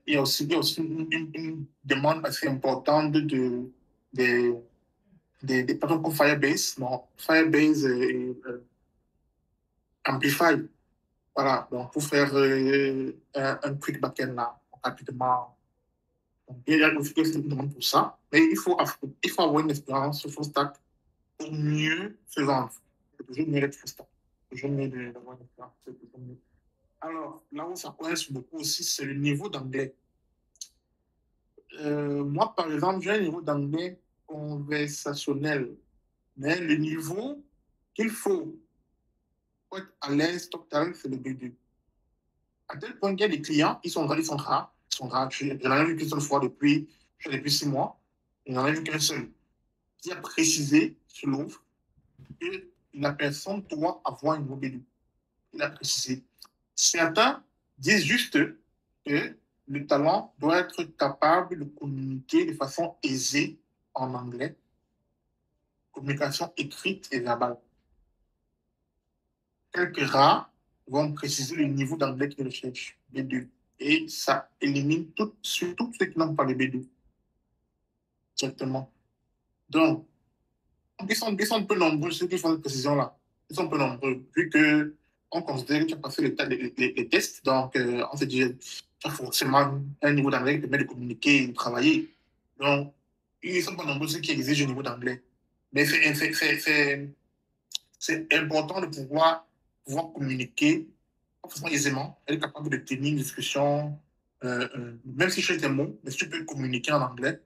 Il y a aussi une demande assez importante des plateformes comme Firebase. Non, Firebase et Amplify. Voilà, donc pour faire un quick backend là, rapidement. Donc, il y a aussi une demande pour ça. Mais il faut avoir une expérience full stack pour mieux se vendre. C'est toujours mieux d'être full stack. C'est toujours mieux d'avoir une expérience. C'est toujours mieux. Alors, là où ça coince beaucoup aussi, c'est le niveau d'anglais. Moi, par exemple, j'ai un niveau d'anglais conversationnel. Mais le niveau qu'il faut pour être à l'aise total, c'est le B2. À tel point qu'il y a des clients, ils sont rares. Ils sont rares. Je n'en ai vu qu'une seule fois depuis 6 mois. Je n'en ai vu qu'un seul. Qui a précisé sur l'offre que la personne doit avoir un niveau B2. Il a précisé. Certains disent juste que le talent doit être capable de communiquer de façon aisée en anglais, communication écrite et verbale. Quelques rares vont préciser le niveau d'anglais qu'ils recherchent, B2. Et ça élimine surtout ceux qui n'ont pas le B2. Directement. Donc, ils sont un peu nombreux, ceux qui font cette précision-là. Ils sont un peu nombreux, vu qu'on considère que tu n'as pas fait les tests. Donc, on se dit, tu as forcément un niveau d'anglais qui te permet de communiquer et de travailler. Donc, ils ne sont pas nombreux ceux qui exigent un niveau d'anglais. Mais c'est important de pouvoir communiquer aisément, être capable de tenir une discussion, même si je fais des mots, mais si tu peux communiquer en anglais,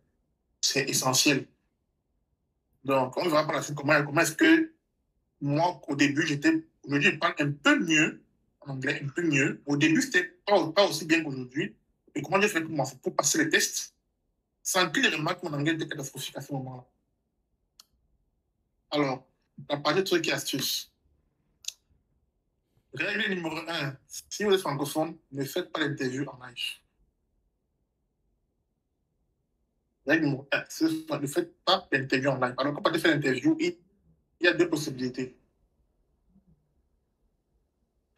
c'est essentiel. Donc, on verra par la suite comment est-ce que moi, au début, aujourd'hui, je parle un peu mieux en anglais, un peu mieux. Au début, c'était pas aussi bien qu'aujourd'hui. Et comment j'ai fait pour passer les tests sans que les remarques mon anglais était catastrophique à ce moment-là. Alors, la partie de trucs et astuces. Règle numéro 1, si vous êtes francophone, ne faites pas l'interview en live. Règle numéro 1, ne faites pas l'interview en live. Alors, quand vous faites l'interview, il y a deux possibilités.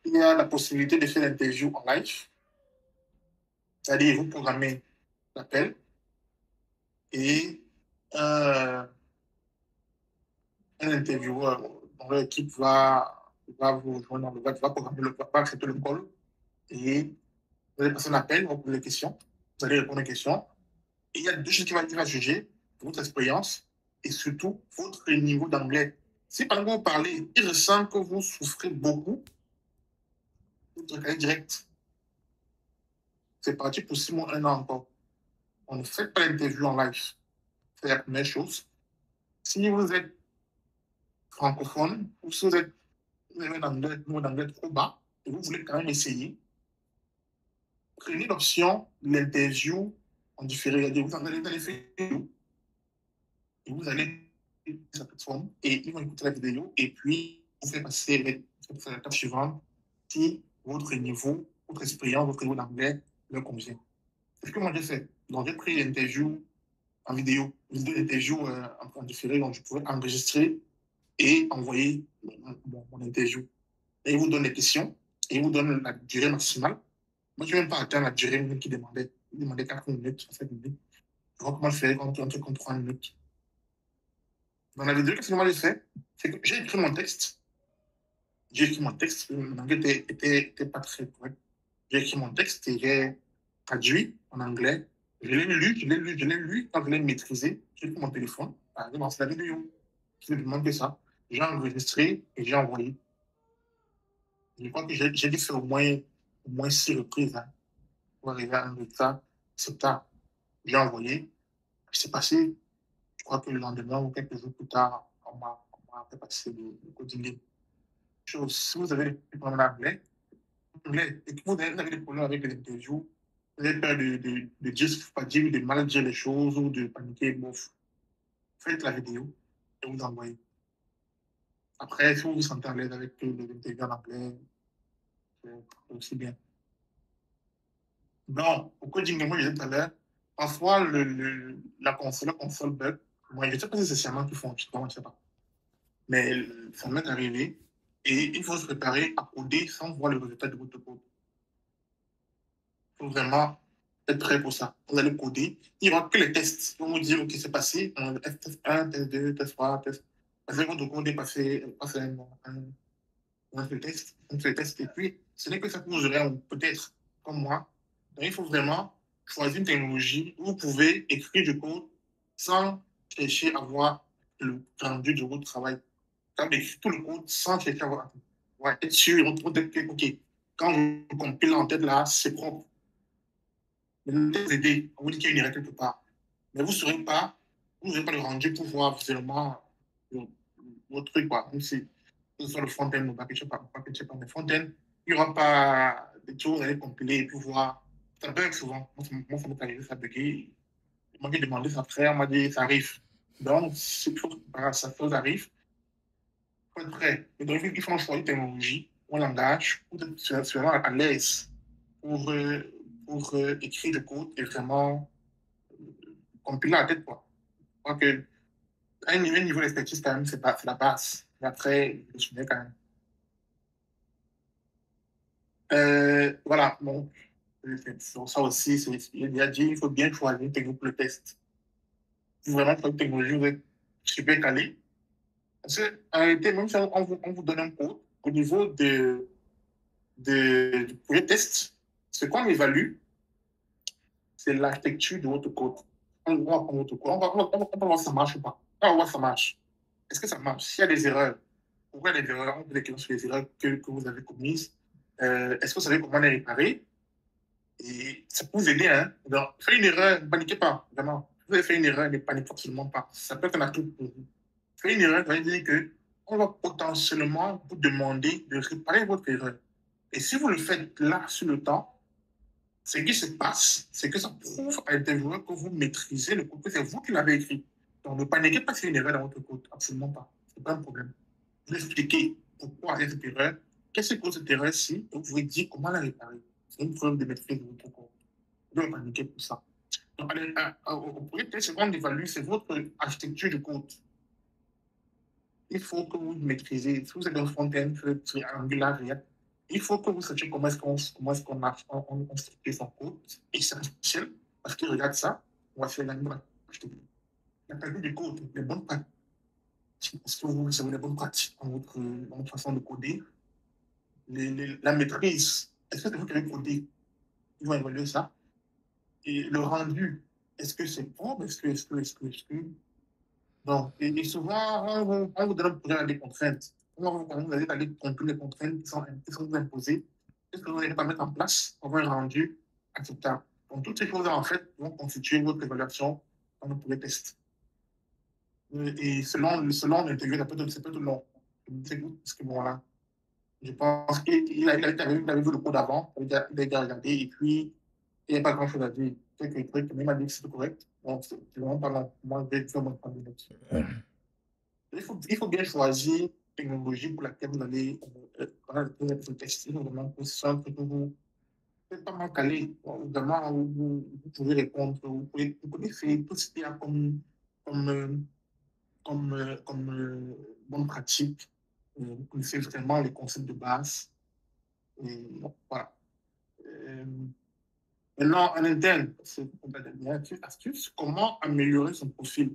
Il y a la possibilité de faire l'interview en live, c'est-à-dire vous programmez l'appel et un intervieweur dans l'équipe va vous rejoindre, va accepter le call et vous allez passer un appel, vous poser des questions, vous allez répondre aux questions. Et il y a deux choses qu'il va juger, votre expérience et surtout votre niveau d'anglais. Si par exemple vous parlez, il ressent que vous souffrez beaucoup, vous recalez direct. C'est parti pour 6 mois, 1 an encore. On ne fait pas l'interview en live. C'est la première chose. Si vous êtes francophone ou si vous avez un niveau d'anglais trop bas et vous voulez quand même essayer, prenez l'option de l'interview en différé. Vous allez faire une et vous allez sur la plateforme et ils vont écouter la vidéo et puis vous faites passer la tâche suivante si votre niveau, votre expérience, votre niveau d'anglais leur convient. C'est ce que moi j'ai fait. Donc j'ai pris l'interview en vidéo, l'interview en différé, donc je pouvais enregistrer et envoyer mon interview. Et il vous donne les questions et il vous donne la durée maximale. Moi, je n'ai même pas atteint la durée qu'il demandait. Il demandait 4 minutes, 5 minutes. Je vois comment le faire quand un truc en 3 minutes. Dans la vidéo, qu'est-ce que moi j'ai fait? C'est que j'ai écrit mon texte. J'ai écrit mon texte. Mon anglais était pas très correct. J'ai écrit mon texte et j'ai traduit en anglais. Je l'ai lu. Quand je l'ai maîtrisé, j'ai pris mon téléphone, j'ai lancé la vidéo. Je lui ai demandé ça. J'ai enregistré et j'ai envoyé. Je crois que j'ai dû faire au moins 6 reprises hein, pour arriver à un résultat. C'est tard. J'ai envoyé. C'est passé, je crois que le lendemain ou quelques jours plus tard, on m'a fait passer le coding. Si vous avez des problèmes en anglais, et que vous avez des problèmes avec les interviews, vous avez peur de dire ce qu'il ne faut pas dire, de mal dire les choses ou de paniquer, bof, faites la vidéo et vous envoyez. Après, si vous vous sentez à l'aise avec les interviews en anglais, c'est aussi bien. Non, au coding, moi, je disais tout à l'heure, parfois, la console bug. Moi, je ne sais pas si c'est seulement qui font, je ne sais pas. Mais ça m'est arrivé et il faut se préparer à coder sans voir le résultat de votre code. Il faut vraiment être prêt pour ça. Vous allez coder, il n'y aura que les tests. Ils vont vous dire, OK, c'est passé, test 1, test 2, test 3, test. Parce que votre code est passé un seul test. Et puis, ce n'est que ça que vous aurez, peut-être, comme moi. Donc, il faut vraiment choisir une technologie où vous pouvez écrire du code sans chercher à voir le rendu de votre travail. D'écrire tout le code sans chercher à voir. Ouais, être sûr, on trouve que, OK, quand je compile en tête là, c'est propre. Mais vous aider, on vous dit qu'il y a une erreur quelque part. Mais vous n'aurez pas le rendu pour voir visuellement votre truc, quoi. Même si que ce soit le front-end ou package, mais front-end, il n'y aura pas des choses, vous allez compiler et puis voir. Ça bug souvent. Moi, ça m'est arrivé, ça bugué. On m'a demandé ça après, on m'a dit ça arrive. Donc, c'est toujours ça arrive. Il faut être prêt. Et donc, il faut choisir une technologie ou un langage pour être vraiment à l'aise pour écrire du code et vraiment compiler à la tête, quoi. Je crois que à un niveau d'expertise, quand même, c'est la base. Mais après, je me souviens quand même. Voilà, donc, ça aussi, il a dit, il faut bien choisir une technologie pour le test. Si vraiment pour une technologie, vous êtes super calé. Parce qu'en réalité, même si on vous donne un code, au niveau du projet test, ce qu'on évalue, c'est l'architecture de votre code. On va prendre votre code, on va voir si ça marche ou pas. On va voir si ça marche. Est-ce que ça marche? S'il y a des erreurs, pourquoi il y a des erreurs? On peut des questions sur les erreurs que vous avez commises. Est-ce que vous savez comment les réparer? Et ça peut vous aider. Hein? Donc, faites une erreur, ne paniquez pas, vraiment. Vous avez fait une erreur, ne paniquez absolument pas. Ça peut être un atout pour vous. Faites une erreur, ça veut dire qu'on va potentiellement vous demander de réparer votre erreur. Et si vous le faites là, sur le temps, ce qui se passe, c'est que ça prouve à l'intervieweur que vous maîtrisez le code, que c'est vous qui l'avez écrit. Donc, ne paniquez pas s'il y a une erreur dans votre code. Absolument pas. Ce n'est pas un problème. Vous expliquez pourquoi il y a cette erreur, qu'est-ce que cette erreur-ci, et vous pouvez dire comment la réparer. C'est une preuve de maîtrise de votre code. Vous devez paniquer pour ça. Donc, au premier test, ce qu'on évalue, c'est votre architecture de code. Il faut que vous maîtrisez. Si vous êtes un front-end, vous êtes Angular, React, il faut que vous sachiez comment est-ce qu'on structure son code. Et c'est essentiel, parce que regarde ça, on va faire la qualité du code, les bonnes pratiques. Est-ce que vous savez les bonnes pratiques dans votre façon de coder? La maîtrise, est-ce que c'est vous qui avez codé? Ils vont évaluer ça. Et le rendu, est-ce que c'est propre? Est-ce que. Donc, et souvent, on vous donne des contraintes. On vous allez aller contre les contraintes qui sont imposées. Qu'est-ce que vous n'allez pas mettre en place pour avoir un rendu acceptable? Donc, toutes ces choses en fait, vont constituer votre évaluation dans le premier test. Et selon l'intégré, ça peut être long. Parce que bon, là, je pense qu'il avait vu le code avant, il a regardé, et puis il n'y a pas grand-chose à dire. Quelques trucs, mais il m'a dit que c'était correct. Donc, c'est vraiment pas long. Moi, je vais faire mon point de vue. Il faut bien choisir la technologie pour laquelle vous allez tester. Vraiment, pour ça, que vous n'êtes pas mal calé. Vraiment, vous pouvez répondre. Vous pouvez faire tout ce qu'il y a comme bonne pratique. Vous connaissez vraiment les concepts de base. Et voilà. Maintenant, en interne, c'est une dernière astuce, comment améliorer son profil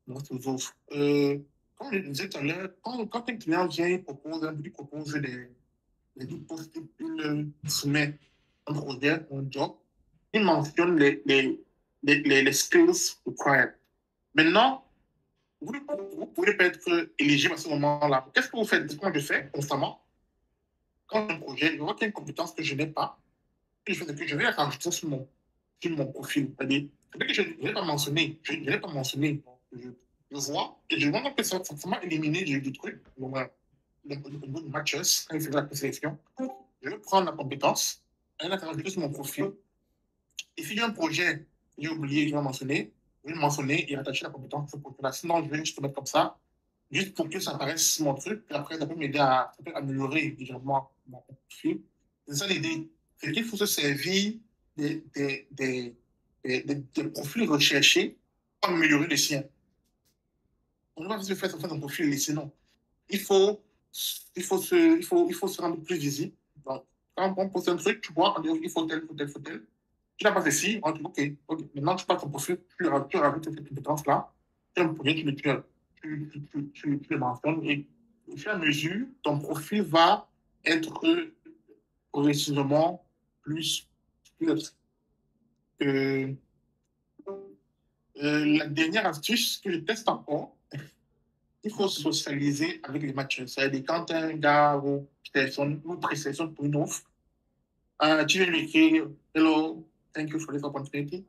dans ses offres. Comme je disais tout à l'heure, quand un client vient, il propose il soumet un projet, un job, il mentionne les skills required. Maintenant, vous ne pouvez pas être éligible à ce moment-là. Qu'est-ce que vous faites? Ce que je fais constamment, quand j'ai un projet, je vois qu'il y a une compétence que je n'ai pas, et je fais que je vais la rajouter sur mon profil. C'est-à-dire que je ne l'ai pas mentionné. Je ne l'ai pas mentionné. Je vois, et je vois que ça m'a éliminé du truc. Le niveau de matches, quand il fait la présélection, je vais prendre la compétence, et la rajouter sur mon profil. Et si j'ai un projet, j'ai oublié, je vais mentionner, je vais le mentionner et attacher la compétence sur ce profil-là. Sinon, je vais juste le mettre comme ça, juste pour que ça apparaisse sur mon truc, et après, ça peut m'aider à améliorer légèrement mon profil. C'est ça l'idée. C'est qu'il faut se servir des, des, des, des profils recherchés pour améliorer les siens. On ne va pas se faire un profil laissé, non. Il faut se rendre plus visible. Donc, quand on pose un truc, tu vois, on dit il faut tel, faut tel, faut tel. Tu n'as pas fait ci, on dit ok. Maintenant tu passes ton profil, tu rajoutes cette compétence-là, tu as un projet, tu le mentionnes et au fur et à mesure, ton profil va être progressivement plus euh, la dernière astuce que je teste encore, il faut socialiser avec les matchs. C'est-à-dire quand un gars ou une présélection pour une offre, tu viens lui écrire Hello, thank you for this opportunity.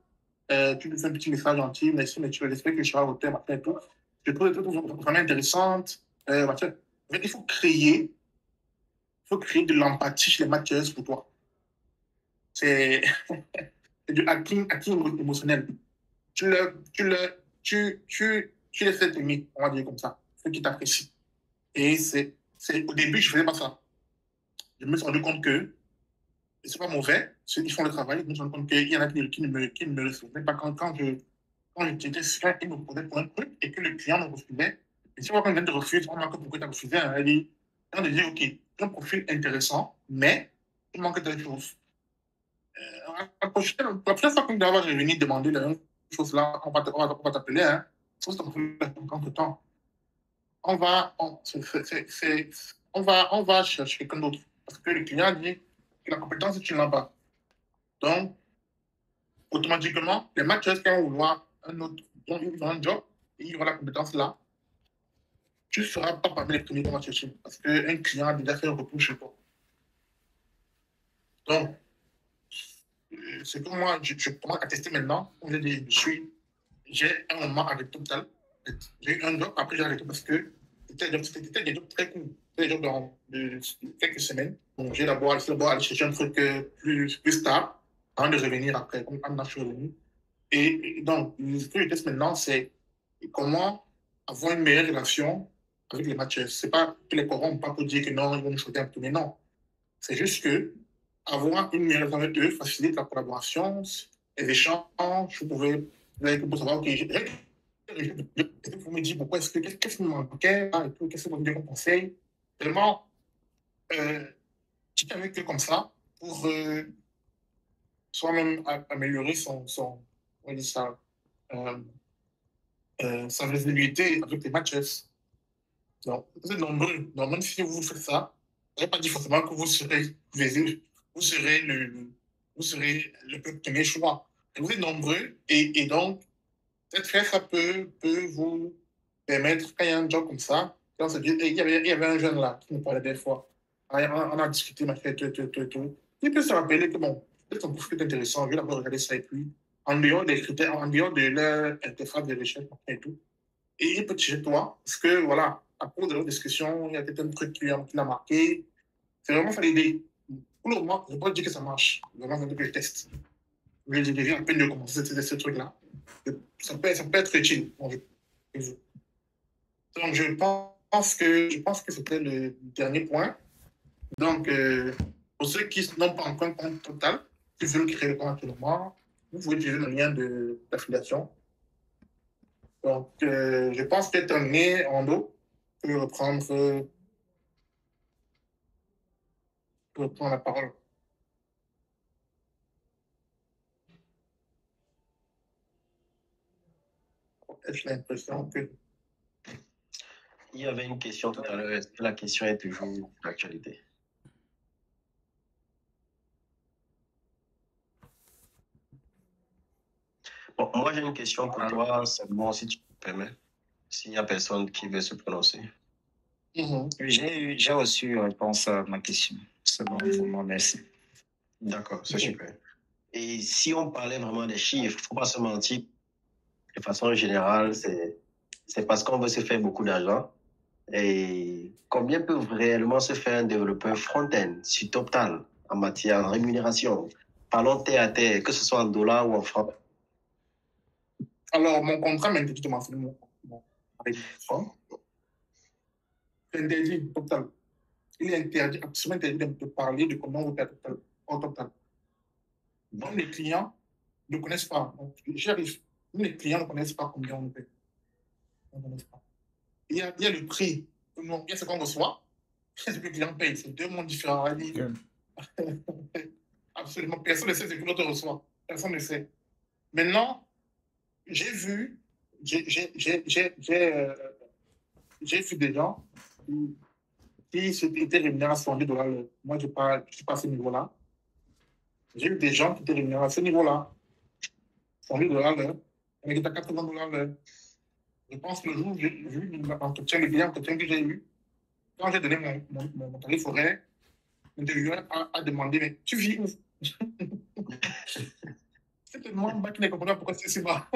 Tu lui fais un petit message gentil, merci, mais tu respectes que je suis à hauteur, machin et tout. Je trouve les choses vraiment intéressantes. Il faut créer de l'empathie chez les matchers pour toi. C'est du hacking émotionnel. Tu les fais aimer, on va dire comme ça, ceux qui t'apprécient. Et au début, je ne faisais pas ça. Je me suis rendu compte que c'est pas mauvais, ceux qui font le travail, je me suis rendu compte qu'il y en a qui ne me recevaient pas quand j'étais sûr qu'ils me posaient pour un truc et que le client me refusait. Et si on voit qu'on vient de refuser, on remarque pourquoi tu as refusé. Elle dit, on dit, OK, un profil intéressant, mais il manque de choses. La prochaine fois qu'on va revenir demander la même chose là, on va t'appeler, hein. Sauf que entre temps, on va chercher quelqu'un d'autre. Parce que le client dit que la compétence, tu n'as pas. Donc, automatiquement, les matchs, quand on voit un autre, ils ont un job, et ils ont la compétence là, tu ne seras pas parmi les premiers qu'on va chercher. Parce qu'un client a déjà fait un retour chez toi. Donc, c'est comme moi, je commence à tester maintenant. On a dit, j'ai un moment avec Total. J'ai eu un job, après j'ai arrêté parce que c'était des jobs très courts. C'était des jobs de quelques semaines. Donc j'ai d'abord aller chercher un truc plus stable avant de revenir après, comme quand je suis revenu. Et donc, ce que je teste maintenant, c'est comment avoir une meilleure relation avec les matchs. C'est pas que les parents pas pour dire que non, ils vont nous shooter un peu, mais non. C'est juste que avoir une meilleure relation avec eux facilite la collaboration, les échanges. Vous allez savoir, OK, vous me dites pourquoi qu'est-ce qui me manquait, et tout, qu'est-ce que vous me dites comme conseil. Vraiment, tu peux avec eux comme ça pour soi-même améliorer on va dire ça, sa visibilité avec les matchs. Donc, vous êtes nombreux. Donc, même si vous faites ça, ça ne veut pas dire forcément que vous serez visible, vous serez le premier choix. Vous êtes nombreux et donc, peut-être que ça peut vous permettre, quand il y a un job comme ça, quand on se dit, il y avait un jeune là qui nous parlait des fois. On a discuté, tout. Il peut se rappeler que bon, peut-être son profil est intéressant, je vais d'abord regarder ça et puis, en dehors des critères, en dehors de leur interface de recherche et tout. Et il peut te chez toi, parce que voilà, à cause de leur discussion, il y a peut-être un truc qui l'a marqué. C'est vraiment ça l'idée. Pour le moment, je ne peux pas dire que ça marche. Vraiment, c'est un truc que je teste. Je viens à peine de commencer ce truc-là. Ça peut être utile. Donc, je pense que c'était le dernier point. Donc, pour ceux qui n'ont pas encore un compte Total, qui veulent créer le compte actuellement, vous pouvez utiliser le lien d'affiliation. Donc, je pense que terminé en dos pour reprendre la parole. j'ai l'impression que Il y avait une question tout à l'heure. Est-ce que la question est toujours d'actualité? Bon, moi, j'ai une question pour toi. C'est bon, si tu me permets. S'il n'y a personne qui veut se prononcer. J'ai reçu réponse à ma question. C'est bon pour moi, merci. D'accord, c'est super. Et si on parlait vraiment des chiffres, il ne faut pas se mentir. De façon générale, c'est parce qu'on veut se faire beaucoup d'argent. Et combien peut réellement se faire un développeur front-end sur Total en matière de rémunération? Parlons terre à terre, que ce soit en dollars ou en francs. Alors, mon contrat m'interdit de mentionner mon franc. C'est interdit, Total. Il est interdit, absolument interdit de parler de comment on fait Total. Total. Même les clients ne connaissent pas. Donc, j'arrive. Même les clients ne connaissent pas combien on paie. On ne connaît pas. Il y a le prix. Il y a ce qu'on reçoit. Il y a ce que le client paye. C'est deux mondes différents. Absolument. Personne ne sait ce que l'autre reçoit. Personne ne sait. Maintenant, j'ai vu des gens qui étaient rémunérés à $100. Moi, je ne suis pas à ce niveau-là. J'ai eu des gens qui étaient rémunérés à ce niveau-là. $100 l'heure. On est à $80 l'heure. Je pense que le jour où j'ai vu l'entretien, le dernier entretien que j'ai eu, quand j'ai donné mon tarif horaire, l'intervieweur a demandé, mais tu vis où? C'est tellement bas qu'il ne comprend pas pourquoi c'est si bas.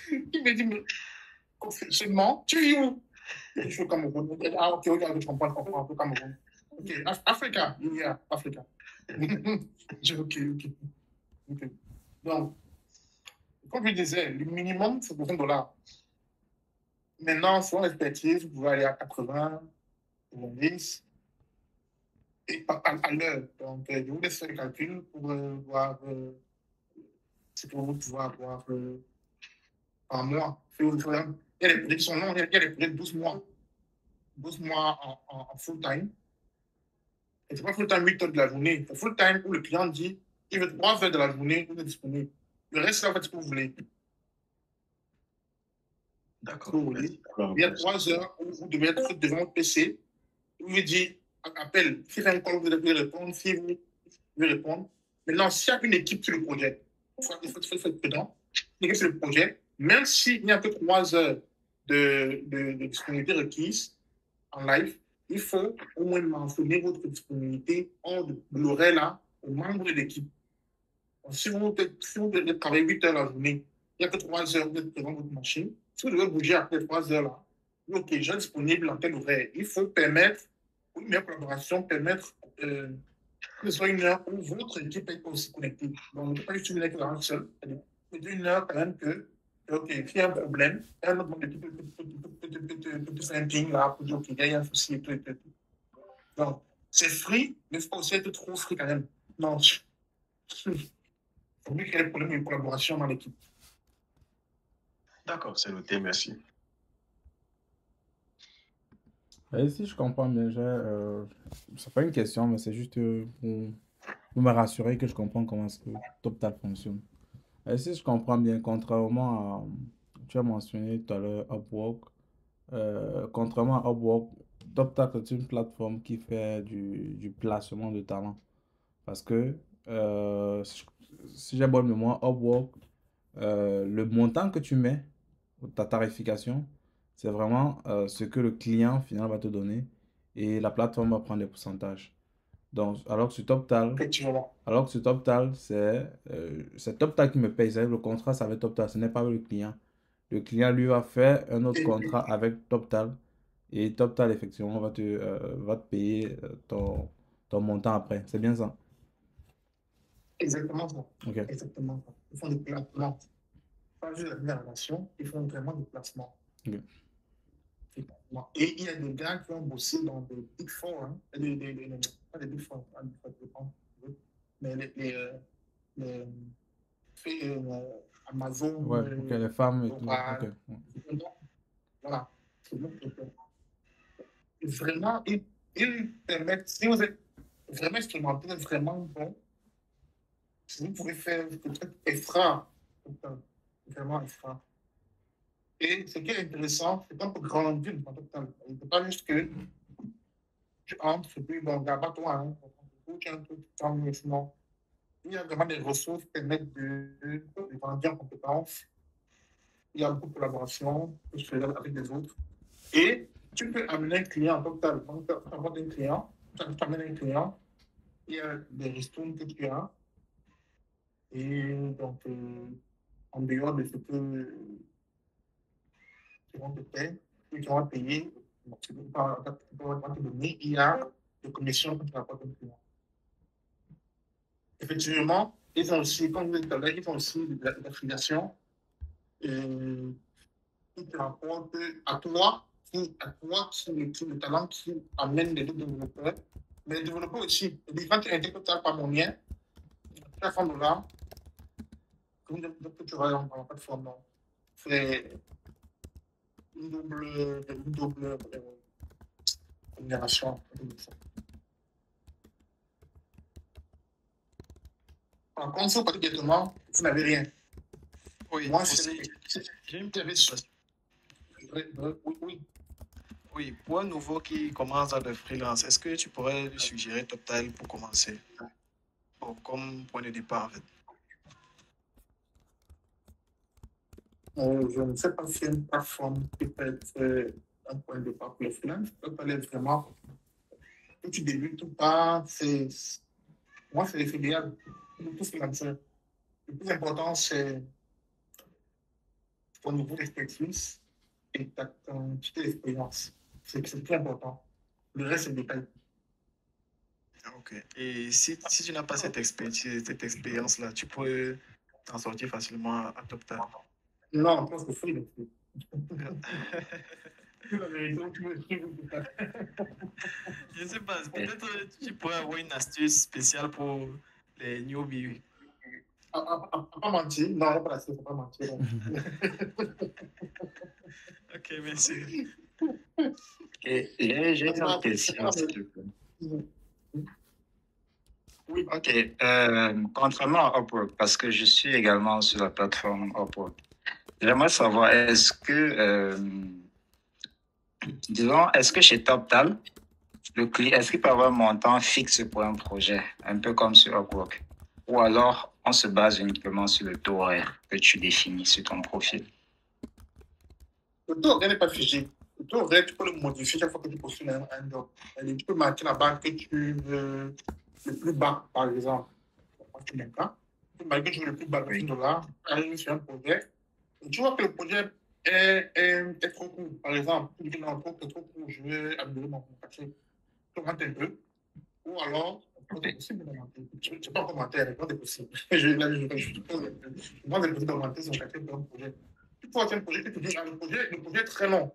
Il me dit, mais seulement, tu vis où? Je suis au Cameroun. Ah, ok, je comprends un peu Cameroun. Ok, Africa, il y a Africa. J'ai ok. Donc, comme je disais, le minimum, c'est $100. Maintenant, selon l'expertise, vous pouvez aller à 80, 90 et à l'heure. Donc, je vous laisse faire le calcul pour voir ce que vous pouvez avoir par mois. Il y a des projets qui sont longs, il y a des projets de 12 mois. 12 mois en full-time. Et c'est pas full-time 8 heures de la journée. C'est full-time où le client dit il veut 3 heures de la journée, vous êtes disponible. Le reste, là, faites ce que vous voulez. D'accord. Il y a 3 heures où vous devez être devant votre PC. Vous lui dites appel, si un call, vous devez répondre, si vous devez répondre. Maintenant, s'il y a une équipe sur le projet, il faut être prudent. Une équipe sur le projet, même s'il n'y a que 3 heures de disponibilité requise en live, il faut au moins mentionner votre disponibilité hors de l'horaire là aux membres de l'équipe. Si vous devez travailler 8 heures la journée, il n'y a que 3 heures, vous êtes devant votre machine. Si vous devez bouger après 3 heures là, ok, je suis disponible en tel horaire. Il faut permettre, une meilleure collaboration, permettre que ce soit une heure où votre équipe est aussi connectée. Donc, on ne peut pas juste une heure dans un seul. C'est une heure quand même que, ok, s'il y a un problème, un autre membre de l'équipe peut faire un ping là pour dire, ok, il y a un souci et tout. Donc, c'est free, mais il faut aussi être trop free quand même. Non, il faut mieux qu'il y ait des problèmes de collaboration dans l'équipe. D'accord, c'est noté, merci. Et si je comprends bien, c'est pas une question, mais c'est juste pour me rassurer que je comprends comment est-ce que TopTal fonctionne. Et si je comprends bien, contrairement à, tu as mentionné tout à l'heure Upwork, contrairement à Upwork, TopTal est une plateforme qui fait du placement de talent. Parce que, si j'ai bonne mémoire, Upwork, le montant que tu mets, ta tarification, c'est vraiment ce que le client final va te donner et la plateforme va prendre des pourcentages. Donc, alors que sur TopTal, c'est TopTal qui me paye. C'est-à-dire le contrat, c'est avec TopTal, ce n'est pas avec le client. Le client, lui, va faire un autre contrat avec TopTal et TopTal, effectivement, va te payer ton montant après. C'est bien ça? Exactement ça. Ok. Exactement ça. Ils font des placements. Pas juste la relation, ils font vraiment des placements. Ok. Et il y a des gars qui ont bossé dans des Big Four, hein, pas des Big Four, mais Amazon, Ouais, ok, les femmes et tout. Oral, Ok. voilà. Vraiment, ils permettent, si vous êtes vraiment instrumenté, vraiment bon, vous pouvez faire peut-être extra. vraiment extra. Et ce qui est intéressant, c'est qu'on peut grandir dans TopTal. Il ne faut pas juste que tu entres et puis, bon, gaba-toi, hein, tu as un truc, tu en non. Il y a vraiment des ressources qui permettent de grandir en compétences. Il y a beaucoup de collaboration, tu peux faire avec les autres. Et tu peux amener un client en TopTal. Donc, tu as un client, tu amènes un client, il y a des ristournes que tu as. Et donc, en dehors de ce que tu vas te payer, ce que tu vas payer, tu peux pas te donner, il y a des commissions que tu apportes au client. Effectivement, ils ont aussi, comme vous l'avez dit, ils ont aussi de l'affiliation qui te rapporte à toi, le talent qui amène les développeurs. Mais les développeurs aussi, quand tu intègres par mon lien, tu as $100, comme tu auras dans la plateforme. C'est une double rémunération. Par contre, si vous partez directement, vous n'avez rien. Oui, Moi, aussi, j'ai une petite question. Oui. Oui, pour un nouveau qui commence dans le freelance, est-ce que tu pourrais lui suggérer TopTal pour commencer? Bon, comme point de départ, en fait. Je ne sais pas si une plateforme qui peut être un point de départ pour le freelance. TopTal est vraiment, quand tu débutes ou pas, moi, c'est l'idéal pour tout freelancer. Le plus important, c'est ton niveau d'expertise et ta quantité d'expérience. C'est très important. Le reste, c'est le détail. Ok. Et si tu n'as pas cette expertise, cette expérience-là, tu peux t'en sortir facilement à TopTal. Non, je pense que c'est Je ne sais pas, peut-être tu pourrais avoir une astuce spéciale pour les newbies. Pas mentir. Non, il n'y a pas d'astuce, pas mentir. Ok, merci. Et j'ai une autre question, s'il te plaît. Oui. Ok, contrairement à Upwork, parce que je suis également sur la plateforme Upwork, j'aimerais savoir, est-ce que, disons, est-ce que chez TopTal, le client, est-ce qu'il peut avoir un montant fixe pour un projet, un peu comme sur Upwork? Ou alors, on se base uniquement sur le taux horaire que tu définis sur ton profil? Le taux horaire n'est pas figé. Le taux horaire, tu peux le modifier chaque fois que tu postules un job. Tu peux marquer là-bas que tu veux le plus bas, par exemple. Tu n'aimes pas. Tu peux marquer que tu veux le plus bas, le $100, aller sur un projet. Et tu vois que le projet est trop court. Par exemple, tu dis non, c'est trop court, je vais améliorer mon cachet. Tu augmentes un peu. Ou alors, c'est possible d'augmenter. Je ne sais pas commentaire, c'est possible. Moi, j'ai possible d'augmenter son cachet pour un projet. Tu peux avoir un projet que tu dis, le projet est très long.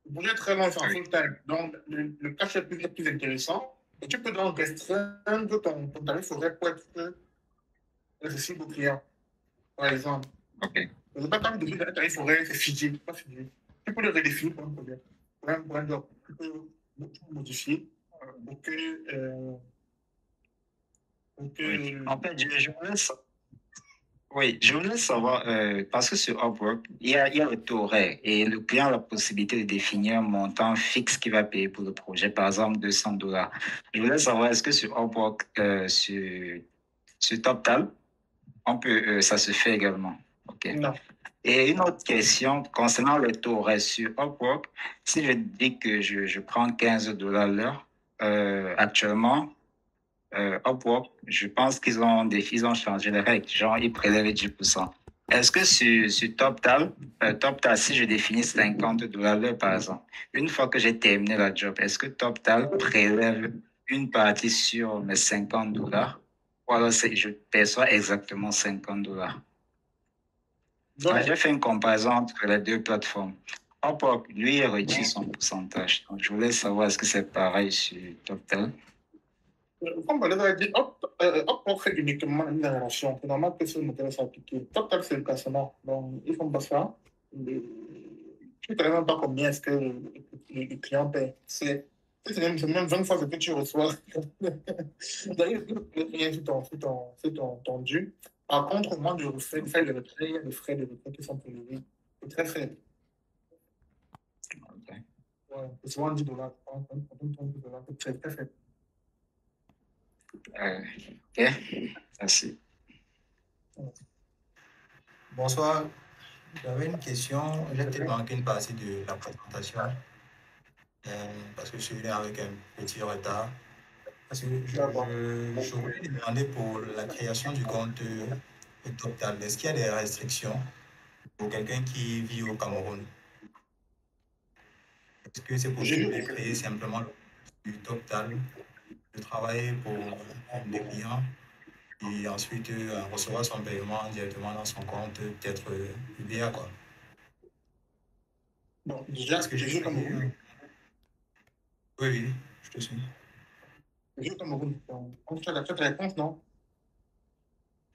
Le projet est très long, c'est en full time. Donc, le cachet est plus intéressant. Et tu peux donc restreindre ton tarif horaire pour être accessible au client, par exemple. Ok. Je ne pas quand tu un tarif horaire, c'est figé, pas figé. Tu peux le redéfinir pour un projet. Pour un job. Tu peux modifier pour que. Oui. En fait, je voulais savoir, parce que sur Upwork, il y a le taux horaire et le client a la possibilité de définir un montant fixe qu'il va payer pour le projet, par exemple $200. Je voulais savoir, est-ce que sur Upwork, sur TopTal, ça se fait également? Ok. Non. Et une autre question concernant le taux horaire sur Upwork, si je dis que je prends $15 l'heure, actuellement, Upwork, je pense qu'ils ont changé les règles, genre ils prélèvent 10%. Est-ce que sur TopTal, si je définis $50 l'heure par exemple, une fois que j'ai terminé la job, est-ce que TopTal prélève une partie sur mes $50 ou alors je perçois exactement $50? J'ai fait une comparaison entre les deux plateformes. Upwork, lui, il retire son pourcentage. Donc, je voulais savoir, est-ce que c'est pareil sur TopTal? Comme on l'a dit, on fait uniquement une relation. C'est normal que ce modèle s'applique. Total, c'est le classement. Donc, ils font pas ça. Tu ne sais même pas combien est-ce que le client paie. C'est même 20 fois ce que tu reçois. D'ailleurs, le client, c'est ton dû. Par contre, au moment de faire le retrait, il y a des frais de retrait qui sont prélevés. C'est très faible. Ok. Ouais, c'est souvent 10 $. $, c'est très, très faible. Ok, merci. Bonsoir. J'avais une question. J'ai peut-être manqué une partie de la présentation parce que je suis venu avec un petit retard. Parce que je voulais demander pour la création du compte TopTal, est-ce qu'il y a des restrictions pour quelqu'un qui vit au Cameroun? Est-ce que c'est possible de créer simplement du TopTal, de travailler pour un des clients et ensuite recevoir son paiement directement dans son compte, peut-être UBA, quoi? Bon, déjà, Parce que j'ai je joue au créé Cameroun. Oui, oui, je te suis. Je joue au Cameroun. Donc, tu as la réponse, non?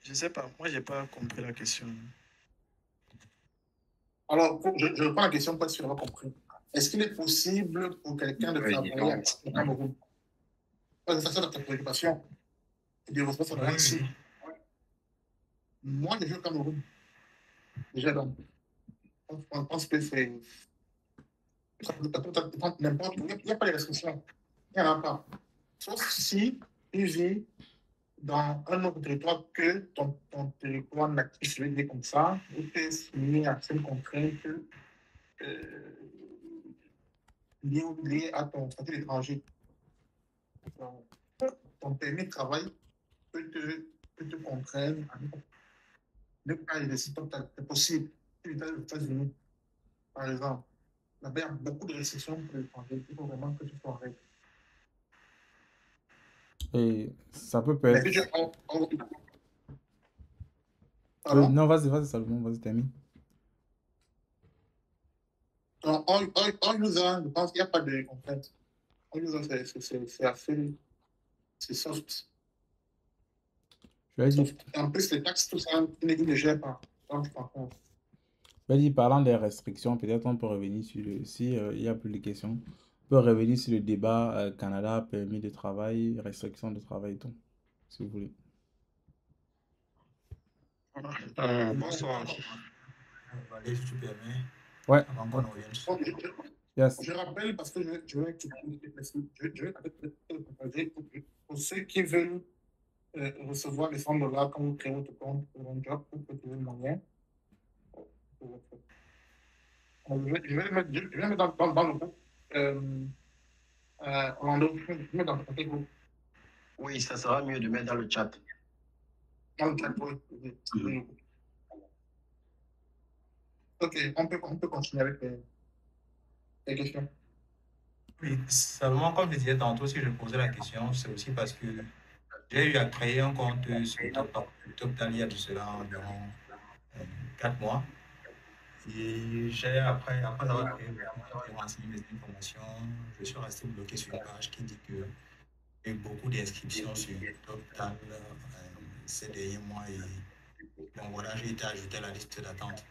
Je sais pas, moi, j'ai pas compris la question. Alors, je reprends la question pour être sûr d'avoir compris. Est-ce qu'il est possible pour quelqu'un de Oui, travailler bon, au Cameroun? C'est ça ta préoccupation. Et de recevoir son argent ici. Moi, je joue au Cameroun. Déjà, donc, on pense que c'est n'importe où. Il n'y a pas de restrictions. Il n'y en a pas. Sauf si tu vis dans un autre territoire que ton territoire natif, je vais dire comme ça, où tu es soumis à certaines contraintes liées à ton statut d'étranger. Ton permis de travail peut te contraindre à ne pas exercer total. C'est possible. Si tu es aux États-Unis, par exemple, là-bas, il y a beaucoup de restrictions pour l'étranger. Il faut vraiment que tu sois en règle. Et ça peut Mais être... si tu es Oui, pardon? non, vas-y, Salomon, vas-y, termine. En user, je pense qu'il n'y a pas de contraintes. En user, c'est assez c'est soft. Je vais dire, Soft. En plus, les taxes, tout ça, ils ne gèrent pas. Donc, par contre. parlant des restrictions, peut-être on peut revenir sur si il n'y a plus de questions, on peut revenir sur le débat Canada, permis de travail, restrictions de travail et tout, si vous voulez. Bonsoir. Allez, si tu permets, Ouais, avant qu'on revienne sur Donc, yes. je rappelle, parce que je vais partager pour ceux qui veulent recevoir les $100 quand vous créez votre compte pour un job, pour trouver le moyen. Je vais le mettre dans le groupe. Orlando, je vais le mettre dans le groupe. Oui, ça sera mieux de mettre dans le chat. Dans le chat, oui. Ok, on peut continuer avec les questions. Oui, seulement comme je disais tantôt, si je posais la question, c'est aussi parce que j'ai eu à créer un compte sur TopTal il y a de cela environ 4 mois. Et après avoir créé le compte et renseigné mes informations, je suis resté bloqué sur une page qui dit que il y a eu beaucoup d'inscriptions sur TopTal ces derniers mois. Et bon, voilà, j'ai été ajouté à la liste d'attente.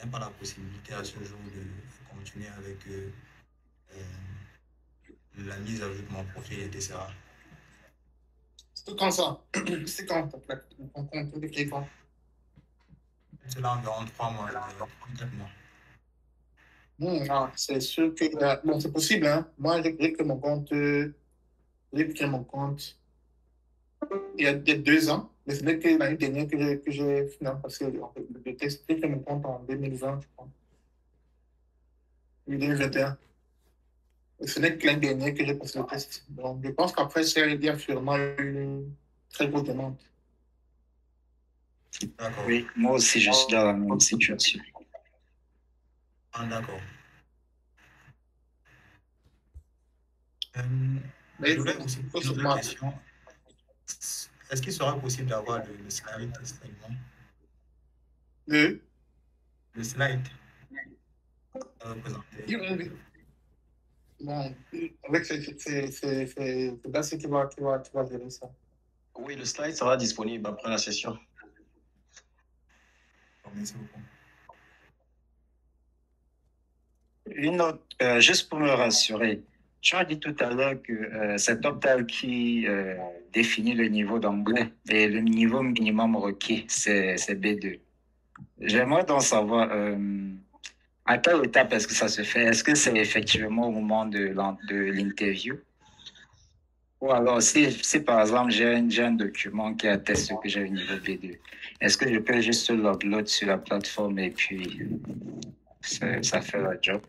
Il n'y a pas la possibilité à ce jour de continuer avec la mise à jour de mon profil, etc. C'est quand ça? C'est quand ton compte de créer quand? C'est là environ 3 mois, 3-4 mois. C'est sûr que bon, c'est possible, hein. Moi, j'ai créé mon compte, j'ai créé mon compte il y a 2 ans, mais ce n'est que l'année dernière que j'ai finalement passé le test. J'ai créé mon compte en 2020, je crois. 2021. Et ce n'est que l'année dernière que j'ai passé le test. Donc, je pense qu'après, il y a sûrement une très grosse demande. D'accord. Oui, moi aussi, je suis dans la même situation. Ah, d'accord. Mais Je voulais aussi il faut poser se une autre battre. question. Est-ce qu'il sera possible d'avoir le slide seulement? Le slide représenté. Bon, avec c'est Bassi qui va gérer ça. Oui, le slide sera disponible après la session. Merci beaucoup. Une autre, juste pour me rassurer, Tu as dit tout à l'heure que c'est TopTal qui définit le niveau d'anglais et le niveau minimum requis, c'est B2. J'aimerais donc savoir à quelle étape est-ce que ça se fait? Est-ce que c'est effectivement au moment de l'interview? Ou alors, si par exemple j'ai un document qui atteste que j'ai un niveau B2, est-ce que je peux juste l'upload sur la plateforme et puis ça fait le job?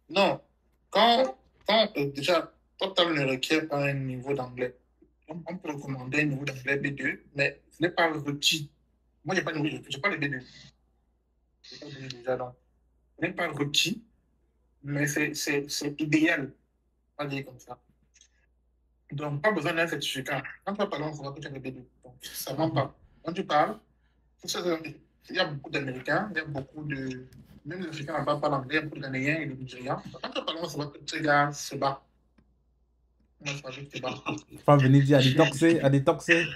Non, quand déjà, Total ne requiert pas un niveau d'anglais. On peut recommander un niveau d'anglais B2, mais ce n'est pas requis. Moi, je n'ai pas le B2. Je n'ai pas le B2. Je n'ai pas le B2 déjà, donc. Ce n'est pas requis, mais c'est idéal. On va dire comme ça. Donc, pas besoin d'un certificat. Quand tu vas parler, on saura que tu as le B2. Donc, ça ne va pas. Quand tu parles, il y a beaucoup d'Américains, il y a beaucoup de. Même les Africains ne parlent pas l'anglais, il y a beaucoup de Ghanéens et de Nigérians. Quand tu vas parler, on saura que ce gars se bat. On va savoir que tu te bats. Pas venir dire à détoxer.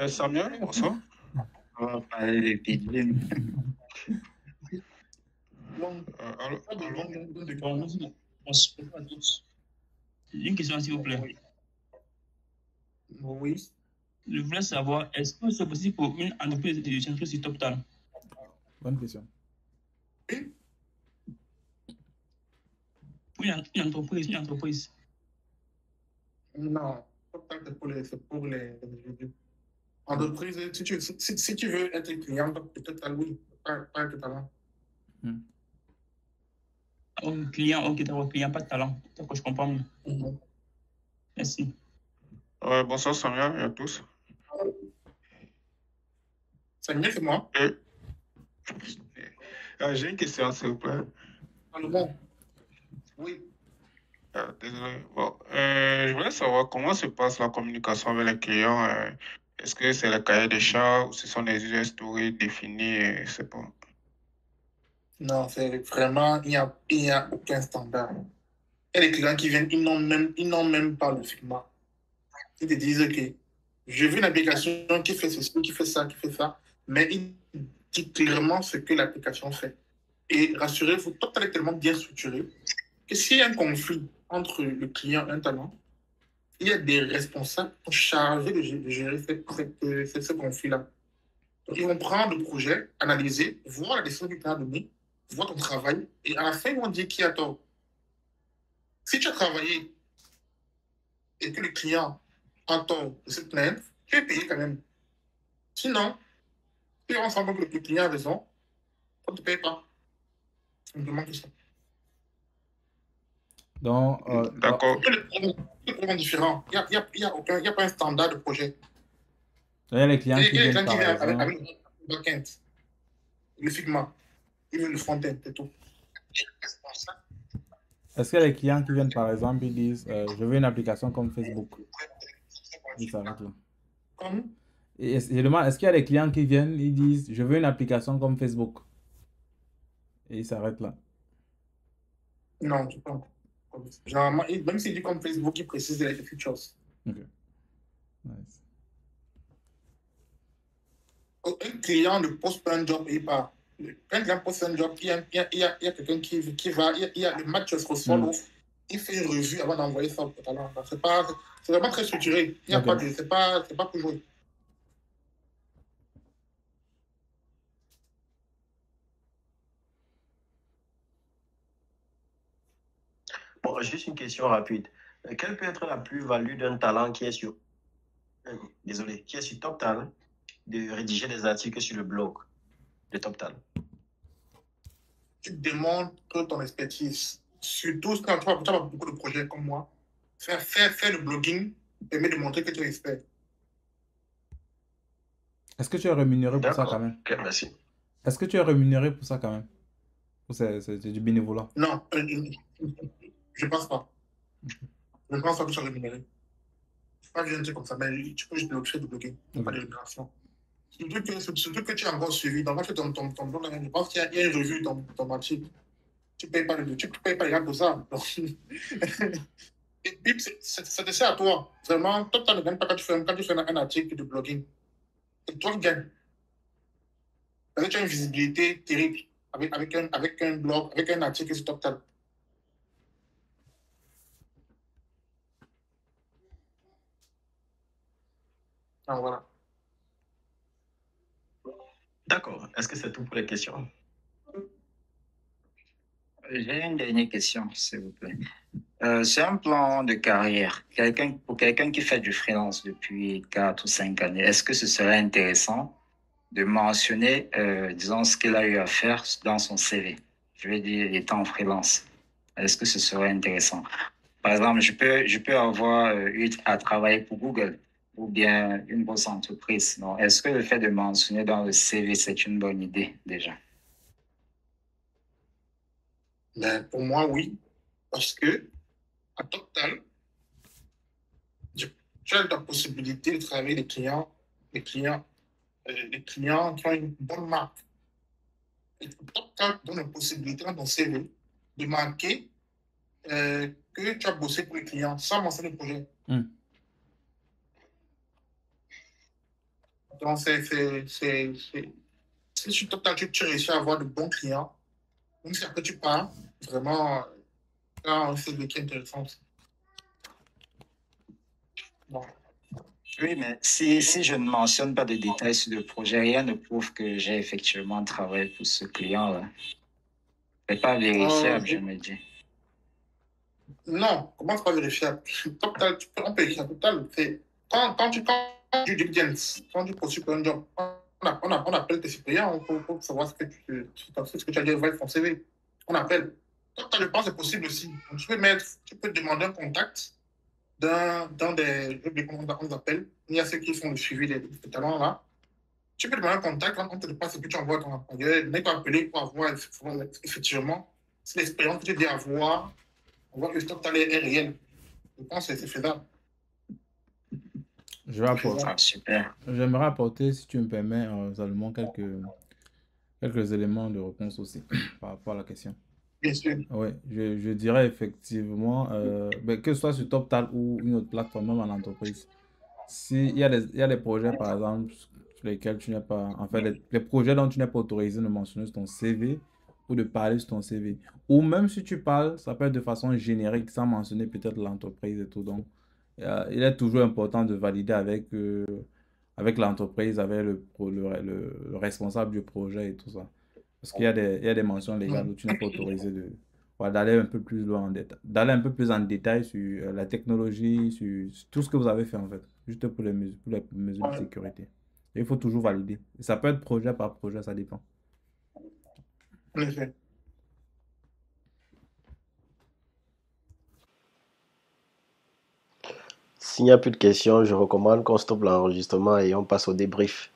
Samuel, bonsoir. On va parler des pitbulls. Une question, s'il vous plaît. Oui. Je voulais savoir, est-ce que c'est possible pour une entreprise de s'inscrire sur TopTal? Bonne question. Une entreprise. Non, c'est pour les individus. Entreprise, si tu veux être client, peut-être oui, pas de talent. Client, ok, d'accord, client, pas de talent. D'accord, je comprends mieux. Merci. Bonsoir Samuel et à tous. Samuel, c'est moi. J'ai une question, s'il vous plaît. Bon. Oui. Désolé. Bon, je voulais savoir comment se passe la communication avec les clients. Est-ce que c'est le cahier des charges ou ce sont des user stories définis? C'est pas. Non, c'est vraiment, il n'y a aucun standard. Et les clients qui viennent, ils n'ont même pas le Figma. Ils te disent que j'ai vu une application qui fait ceci, qui fait ça, mais ils disent clairement ce que l'application fait. Et rassurez-vous, Total est tellement bien structuré que s'il y a un conflit entre le client et un talent, il y a des responsables chargés de gérer ce conflit-là. Donc, ils vont prendre le projet, analyser, voir la décision que tu as donnée, voir ton travail, et à la fin, ils vont dire qui a tort. Si tu as travaillé et que le client a tort de se plaindre, tu es payé quand même. Sinon, si on s'en rend compte que le client a raison, on ne te paye pas. Simplement que ça. Donc, d'accord. C'est vraiment différent. Il n'y a pas un standard de projet. il y a les clients qui viennent par avec exemple. le back-end, le Figma, ils veulent le front-end, c'est tout. Est-ce qu'il y a les clients qui viennent par exemple, ils disent je veux une application comme Facebook? Ils s'arrêtent là. Comme Et je demande, est-ce qu'il y a des clients qui viennent, ils disent je veux une application comme Facebook? Et ils s'arrêtent là. Non, je pense. Généralement, même s'il dit comme Facebook, il précise les features. Ok. Nice. Un client ne poste pas un job et il part. Quand un client poste un job, il y a quelqu'un qui va, il y a le match se reçoit, il fait une revue avant d'envoyer ça au talent. C'est vraiment très structuré. Il y a pas de, c'est pas pour jouer. Bon, juste une question rapide. Quelle peut être la plus-value d'un talent qui est sur, qui est sur TopTal de rédiger des articles sur le blog de TopTal? Tu démontres ton expertise. Surtout quand tu as beaucoup de projets comme moi. Faire le blogging permet de montrer que tu es expert. Est-ce que tu es rémunéré pour ça quand même? Ok, merci. Est-ce que tu es rémunéré pour ça quand même? Ou c'est du bénévolat? Non, je ne pense pas. Je ne pense pas que tu sois rémunéré. Je ne sais pas que je ne sais comme ça, mais tu peux juste bloquer. Il n'y a pas de rémunération. Surtout que tu as encore suivi. Donc, quand tu as ton blog, je pense qu'il y a une revue dans ton article. Tu ne payes pas les gars pour ça. Donc, et puis, ça te sert à toi. Vraiment, toi, tu ne gagnes pas quand tu fais un article de blogging. C'est toi qui gagnes. Parce que tu as une visibilité terrible. avec un blog, avec un article sur TopTal. Donc, voilà. D'accord. Est-ce que c'est tout pour les questions? J'ai une dernière question, s'il vous plaît. C'est un plan de carrière. Pour quelqu'un qui fait du freelance depuis 4 ou 5 années, est-ce que ce serait intéressant de mentionner, disons, ce qu'il a eu à faire dans son CV? Je veux dire, étant freelance. Est-ce que ce serait intéressant? Par exemple, je peux avoir eu à travailler pour Google ou bien une grosse entreprise. Donc, est-ce que le fait de mentionner dans le CV, c'est une bonne idée déjà? Mais pour moi, oui. Parce que, à TopTal, tu as la possibilité de travailler des clients qui ont une bonne marque. Et TopTal donne la possibilité dans ton CV de marquer que tu as bossé pour les clients sans mentionner le projet. Donc, si sur TopTal, tu réussis à avoir de bons clients, même si après tu pars, vraiment, tu as un CV qui est intéressant. Bon. Oui, mais si je ne mentionne pas de détails sur le projet, rien ne prouve que j'ai effectivement travaillé pour ce client-là. C'est pas vérifiable, je me dis. Non, comment c'est pas vérifiable? TopTal, on peut écrire TopTal. Quand tu du diligence, quand tu poursuis pour un job, on appelle tes supérieurs pour savoir ce que tu as dit avec ton CV. On appelle. TopTal, je pense que c'est possible aussi. Donc, tu peux demander un contact dans des. Je sais comment on les appelle. Il y a ceux qui font le suivi des talents là. Tu peux demander un contact, on te passe ce que tu envoies à ton employeur. Il n'est pas appelé pour avoir effectivement, c'est l'expérience que tu dois avoir. On voit que le TopTal est réel. Je pense que c'est faisable. Je vais apporter. Ah, super. J'aimerais apporter, si tu me permets, seulement quelques éléments de réponse aussi par rapport à la question. Bien sûr. Oui, je dirais effectivement, que ce soit sur TopTal ou une autre plateforme, même en entreprise, il y a des projets, par exemple, sur lesquels tu n'es pas, en fait, les projets dont tu n'es pas autorisé de mentionner sur ton CV ou de parler sur ton CV. Ou même si tu parles, ça peut être de façon générique, sans mentionner peut-être l'entreprise et tout. Donc, il est toujours important de valider avec l'entreprise, avec le responsable du projet et tout ça. Parce qu'il y a des mentions légales où tu n'es pas autorisé voilà, d'aller un peu plus loin en détail, d'aller un peu plus en détail sur la technologie, sur tout ce que vous avez fait en fait, juste pour pour les mesures de sécurité. Et il faut toujours valider. Et ça peut être projet par projet, ça dépend. En effet. S'il n'y a plus de questions, je recommande qu'on stoppe l'enregistrement et on passe au débrief.